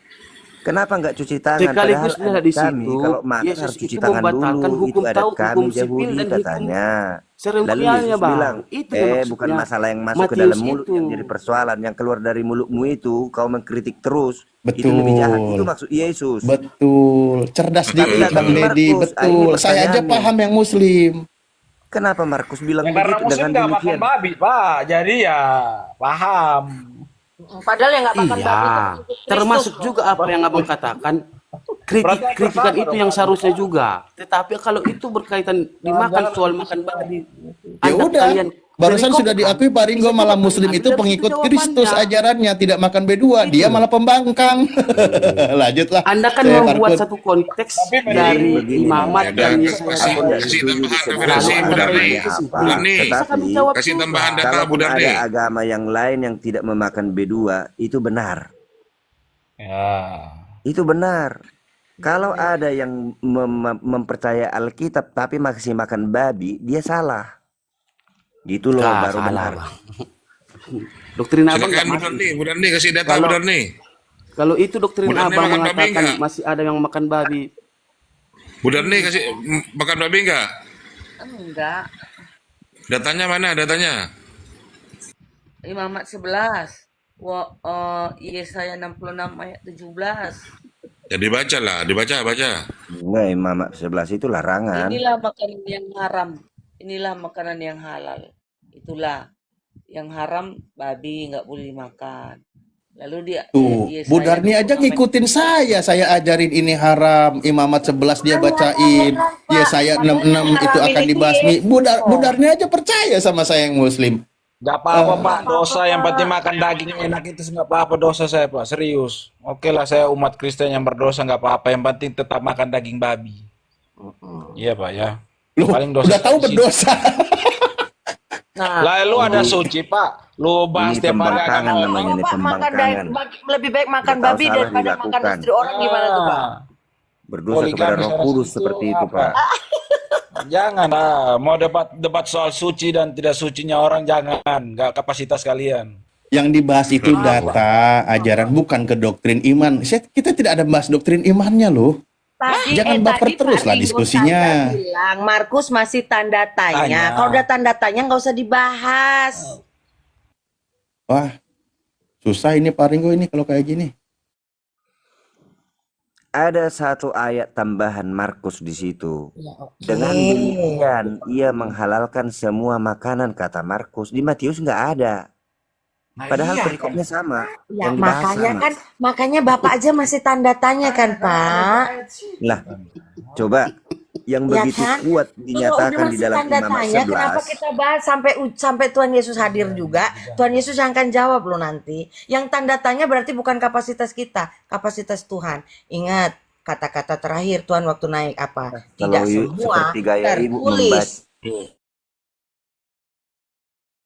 Kenapa nggak cuci tangan? Sekaligus Padahal lihat di kami situ, kalau makan Yesus harus cuci itu tangan membatalkan dulu. hukum Itu adat Taurat, kami hukum sipil Yahudi dan hukum katanya. Lalu seremonialnya, Yesus Bang. bilang, Itu yang bukan maksudnya masalah yang masuk ke Matius dalam mulut itu. yang jadi persoalan. Yang keluar dari mulutmu itu, kau mengkritik terus. Itu lebih jahat. Itu maksud Yesus. Betul. Cerdas Tapi dikit lagi Bang Deddy, Markus, betul. ini Saya aja pertanyaannya. paham yang muslim. Kenapa Markus bilang Ya, karena begitu muslim dengan nggak makan demikian? babi, Pak. Jadi ya paham. Padahal yang nggak makan babi Iya, itu Kristus. termasuk juga apa yang abang katakan. Kritikan itu yang seharusnya juga. Tetapi kalau itu berkaitan dimakan soal makan babi, Ya Anda udah. kalian Barusan perikop sudah kan? diakui Pak Ringgo malah muslim itu pengikut Kristus ajarannya, tidak makan B2, dia malah pembangkang. Lanjutlah. Anda kan Saya membuat Farkun. satu konteks Tapi dari begini, imamat ada dan kasih Yesaya. Aku nggak kasih setuju tambahan disebut referensi Lalu Bu Anda Darni. berikan apa. Bu Darni, Bisa kami Tetapi jawab kasih juga. tambahan data Bu kalaupun Darni. ada agama yang lain yang tidak memakan B2, itu benar. Ya. Itu benar. Kalau ada yang mempercaya Alkitab tapi masih makan babi, dia salah. Gitu loh, Ah, baru salah, benar. Bang. Doktrin abang Silakan nggak Bu masuk. Darni, Bu Darni kasih data Kalau- Bu Darni. Kalau itu doktrin Bulannya abang makan babi mengatakan nggak? masih ada yang makan babi, Bu Darni kasih makan babi enggak? Enggak. Datanya mana datanya? Imamat 11. Yesaya 66 ayat 17. Ya dibaca lah, baca. Enggak, Imamat 11 itu larangan. Inilah makanan yang haram. Inilah makanan yang halal. Itulah yang haram babi nggak boleh dimakan. Lalu dia Tuh, Bu Darni aja ngikutin saya ajarin ini haram, Imamat 11 dia bacain, ya saya 66 itu akan dibasmi. Bu Darni aja percaya sama saya yang muslim. Gak apa-apa Pak, dosa yang penting makan daging enak itu nggak apa-apa dosa saya Pak, serius. Oke lah saya umat Kristen yang berdosa nggak apa-apa, yang penting tetap makan daging babi. Iya Pak ya. Loh, Paling dosa udah tahu di situ. berdosa. Nah, Lah lu ada suci Pak, lu bahas Ini tiap hari pembangkangan agama orang. namanya nih, Pak, pembangkangan. lebih baik makan Udah tahu babi salah daripada makan dilakukan. istri orang gimana tuh, Pak? Berdosa Poligami kepada Roh secara Kudus situ seperti itu, apa? Pak. Jangan lah, mau debat soal suci dan tidak sucinya orang jangan, nggak kapasitas kalian. Yang dibahas itu data, ajaran, bukan ke doktrin iman. Kita tidak ada bahas doktrin imannya loh. Jangan baper terus lah diskusinya. Bilang Markus masih tanda tanya. Tanya. Kalau udah tanda tanya nggak usah dibahas. Wah, susah ini Pak Ringo ini kalau kayak gini. Ada satu ayat tambahan Markus di situ. Dengan demikian ia menghalalkan semua makanan, kata Markus. Di Matius nggak ada. Padahal perikopnya sama. Ya, yang dibahas makanya sama. kan, makanya Bapak aja masih tanda tanya kan, Pak? Lah, coba yang Ya begitu kan? kuat Kalau udah dinyatakan di masih dalam tanda Imamat tanya, kenapa 11. kita bahas sampai Tuhan Yesus hadir juga? Tuhan Yesus yang akan jawab loh nanti. Yang tanda tanya berarti bukan kapasitas kita, kapasitas Tuhan. Ingat kata-kata terakhir Tuhan waktu naik apa? Tidak Kalau semua seperti gaya ibu tertulis.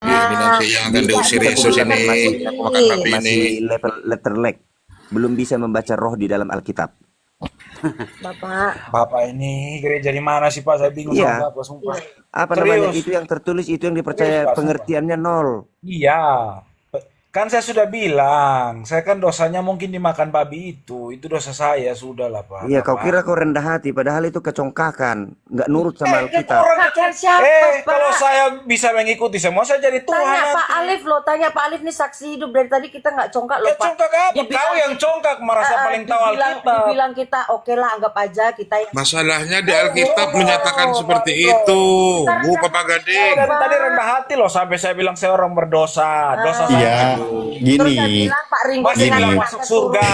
Ini nanti yang akan diusir Yesus ini makan babi ini. masih level letterlek, belum bisa membaca roh di dalam Alkitab. Bapak, Bapak ini gereja di mana sih Pak? Saya bingung Iya. sama Bapak, sumpah. Apa Serius. namanya itu yang tertulis itu yang dipercaya Serius, Pak, pengertiannya nol. Iya. Kan saya sudah bilang, saya kan dosanya mungkin dimakan babi itu dosa saya, sudah lah Pak. Iya, kau Pak. kira kau rendah hati, padahal itu kecongkakan, nggak nurut sama Alkitab. Kata siapa, Pak? Kalau saya bisa mengikuti semua, saya jadi Tuhan Tanya nanti. Pak Alif loh, tanya Pak Alif nih saksi hidup dari tadi kita nggak congkak loh Ya Pak. congkak apa? Dibilang- Kau yang congkak merasa paling tahu Alkitab. Dibilang kita oke lah anggap aja kita yang Masalahnya di Alkitab menyatakan seperti itu, Bu Papa Gading. Dari tadi rendah hati loh sampai saya bilang saya orang berdosa. Dosa Iya, terus gini. saya bilang Pak Ringo Masih dengan bilang Gini. masuk surga.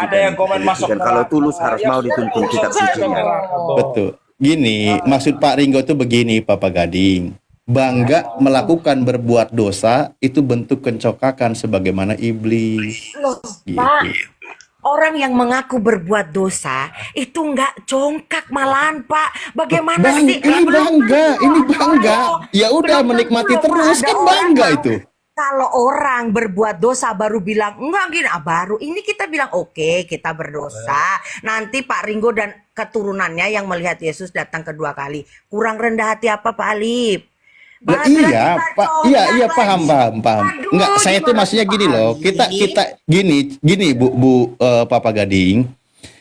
Ada yang komen masuk Dan kalau tulus harus Ya, mau sudah, dituntun urusan kitab saya sucinya. neraka, toh. Betul. Gini, maksud Pak Ringo tuh begini, Papa Gading. Bangga melakukan berbuat dosa itu bentuk kencokakan sebagaimana iblis. loh Gitu. Pak. Orang yang mengaku berbuat dosa itu nggak congkak malahan Pak. Bagaimana sih? Ini bangga, ini bangga. Ya udah Belum menikmati tentu, terus Pak. Ada kan orang bangga mau- itu. Kalau orang berbuat dosa baru bilang enggak gini, baru ini kita bilang oke kita berdosa. Nanti Pak Ringo dan keturunannya yang melihat Yesus datang kedua kali. Kurang rendah hati apa Pak Alif? Lah Bahkan iya, kita Pak. congkak Iya, lagi. paham. Aduh, Enggak, saya tuh gimana maksudnya Pak gini loh. Kita Alif? gini Bu Papa Gading.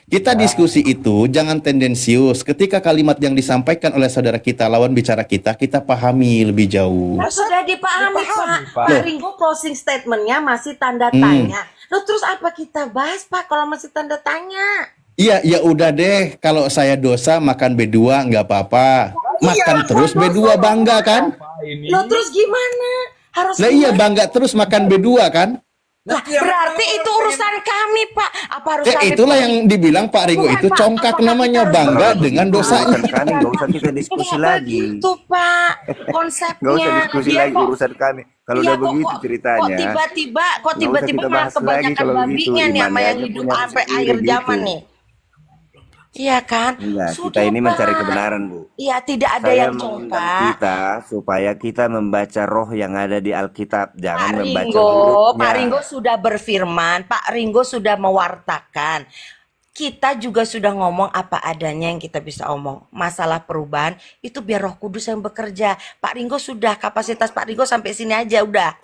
Kita diskusi itu jangan tendensius. Ketika kalimat yang disampaikan oleh saudara kita, lawan bicara kita pahami lebih jauh. Nah, sudah dipahami Pak. Pak. Pak Ringo closing statementnya masih tanda tanya. Loh terus apa kita bahas Pak kalau masih tanda tanya? Iya, ya udah deh. Kalau saya dosa makan B2 nggak apa-apa. Makan terus B2 bangga kan? Loh terus gimana? Harus Lah iya gimana? bangga terus makan B2 kan? Lah, berarti itu urusan kami Pak. Apa harus Ya kami itulah yang dibilang Pak Ringo Bukan, itu Pak. congkak Apakah namanya, kita harus bangga begitu? dengan dosanya. Urusan kami, nggak usah kita diskusi Kok lagi. begitu Pak konsepnya? Nggak usah diskusi Dia lagi kok- urusan kami. Kalau Iya, udah begitu ceritanya, Kok tiba-tiba nggak usah kita malah bahas lagi kebanyakan kalau begitu. babinya nih sama Imannya yang aja hidup punya sampai sendiri akhir gitu. zaman nih. Iya kan? Enggak, kita Sudah, ini mencari Pak. kebenaran, Bu. Iya, tidak ada Saya yang mengundang congkak. kita supaya kita membaca roh yang ada di Alkitab, Pak jangan membaca Ringo, hurufnya. Pak Ringo sudah berfirman, Pak Ringo sudah mewartakan. Kita juga sudah ngomong apa adanya yang kita bisa omong. Masalah perubahan itu biar Roh Kudus yang bekerja. Pak Ringo sudah, kapasitas Pak Ringo sampai sini aja udah.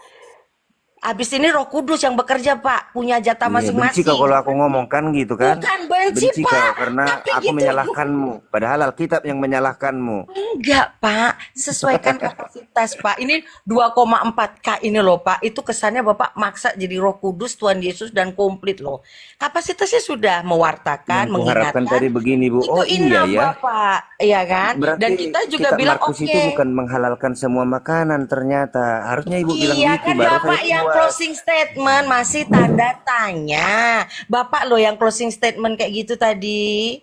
Habis ini Roh Kudus yang bekerja Pak, punya jatah Iya, benci masing-masing. kau kalau aku ngomong kan gitu kan? Bukan benci, Benci Pak. kau karena Tapi aku gitu. menyalahkanmu. Padahal Alkitab yang menyalahkanmu. Enggak, Pak. Sesuaikan kapasitas, Pak. Ini 2,4K ini loh, Pak. Itu kesannya Bapak maksa jadi Roh Kudus, Tuhan Yesus, dan komplit loh. Kapasitasnya sudah mewartakan, Yang kuharapkan mengingatkan. tadi begini, Bu. Itu Oh iya enough, ya. Bapak. Iya kan? Berarti Dan kita juga kitab bilang, Markus oke. itu bukan menghalalkan semua makanan ternyata. Harusnya Ibu bilang Iya gitu kan baru Bapak saya yang kuat. closing statement masih tanda tanya. Bapak loh yang closing statement kayak gitu tadi.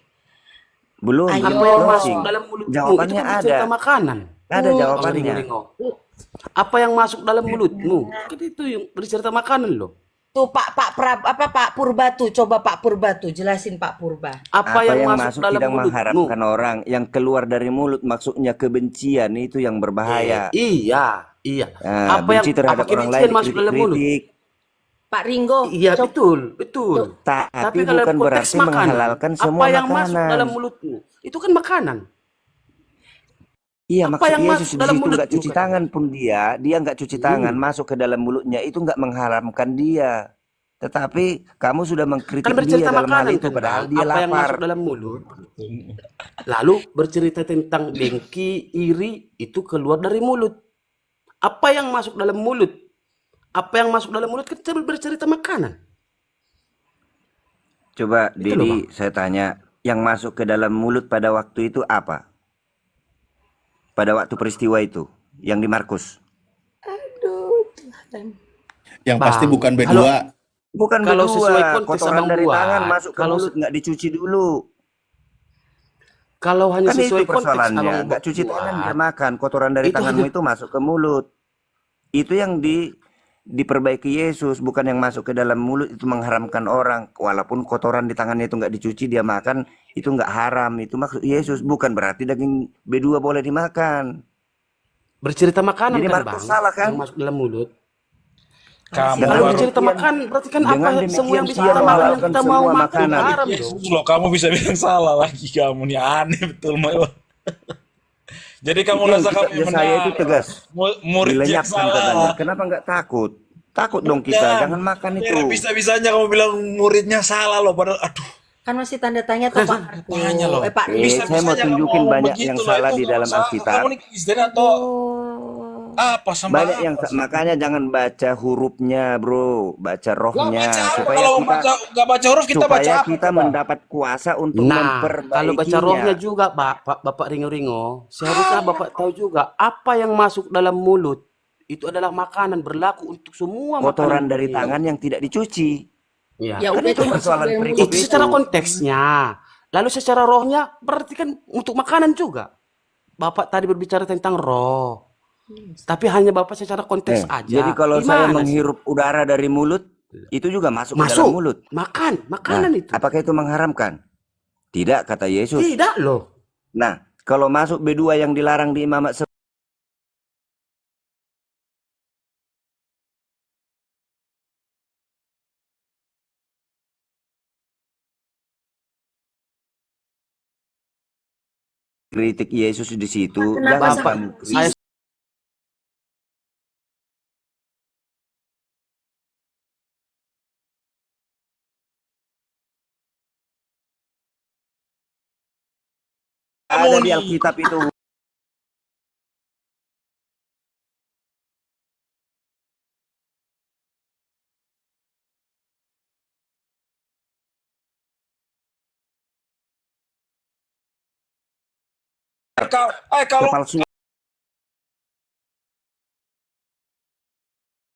Belum, Ayo. belum Apa yang masuk closing. dalam mulutmu itu Jawabannya kan ada. bercerita makanan. Ada jawabannya. Ringo. Apa yang masuk dalam mulutmu? Kan itu yang bercerita makanan loh. Tuh Pak Purba tuh, coba Pak Purba tuh jelasin Pak Purba. Apa, yang masuk dalam tidak mulutmu? mengharapkan orang, yang keluar dari mulut maksudnya kebencian, itu yang berbahaya. Iya. Nah, Apa yang benci terhadap apa orang lain, kebencian masuk dalam mulut? kritik. Pak Ringo, Iya, coba. betul. Tapi kalau bukan konteks berarti makanan, menghalalkan semua apa yang masuk makanan. dalam mulutmu itu kan makanan. Iya, Apa maksud yang Yesus masuk di dalam situ mulut nggak cuci bukan? tangan pun dia nggak cuci tangan masuk ke dalam mulutnya, itu nggak mengharamkan dia. Tetapi kamu sudah mengkritik Kan dia bercerita dalam hal makanan itu, padahal tentang dia apa yang lapar. masuk dalam mulut. Lalu bercerita tentang dengki, iri itu keluar dari mulut. Apa yang masuk dalam mulut? Apa yang masuk dalam mulut kita bercerita makanan. Coba Itu loh, Didi, saya tanya, yang masuk ke dalam mulut pada waktu itu apa? Pada waktu peristiwa itu, yang di Markus. Yang Bang, pasti bukan B2. kalau- Bukan Kalau berdua, sesuai konteks kotoran Abang dari buat, tangan masuk ke kalau mulut, nggak dicuci dulu. Kalau hanya Kan itu sesuai konteks persoalannya, abang nggak cuci buat, tangan dia makan, kotoran dari Itu tanganmu hanya- itu masuk ke mulut. Itu yang diperbaiki Yesus, bukan yang masuk ke dalam mulut itu mengharamkan orang. Walaupun kotoran di tangannya itu nggak dicuci, dia makan, itu nggak haram. Itu maksud Yesus, bukan berarti daging B2 boleh dimakan. bercerita makanan Jadi kan Markus bang, salah kan? yang masuk dalam mulut. Kamu Kalau baru- bercerita makan berarti kan dengan apa demikian semua yang dia bercerita makanan yang menghalalkan kita mau semua makan makanan. haram dong. Yesus loh, kamu bisa bilang salah lagi kamu nih, aneh betul Mayo. Jadi kamu Itu yang rasa kamu kitabnya yang saya benar. itu tegas. Murid yang Dilenyapkan katanya. salah. Kenapa nggak takut? Takut dong kita, jangan makan itu. Bisa-bisanya kamu bilang muridnya salah loh, padahal aduh. Kan masih tanda tanya tuh Pak Marco. Tanya loh. Pak Saya mau tunjukin banyak yang salah di dalam Alkitab. Kamu ini Kristen atau apa sama? Banyak yang makanya jangan baca hurufnya, bro, baca rohnya supaya Kalau kita nggak baca huruf kita baca supaya apa? kita coba? mendapat kuasa untuk Nah, kalau baca rohnya memperbaikinya. juga, Bapak Ringo-Ringo, seharusnya Bapak tahu juga apa yang masuk dalam mulut itu adalah makanan berlaku untuk semua Kotoran makanan dari dunia. tangan yang tidak dicuci. Iya. Ya Kan udah itu persoalan yang berikut Itu secara itu. konteksnya. Lalu secara rohnya berarti kan untuk makanan juga. Bapak tadi berbicara tentang roh. Tapi hanya Bapak secara konteks aja. Jadi kalau saya Gimana sih? menghirup udara dari mulut, itu juga masuk ke dalam Masuk. mulut. Makanan Nah, itu. apakah itu mengharamkan? Tidak, kata Yesus. Tidak loh. Nah, kalau masuk B2 yang dilarang di imamat kritik Yesus di situ, Kenapa jangan Bapak, kamu saya ada di Alkitab itu. Kalau Kepalsuan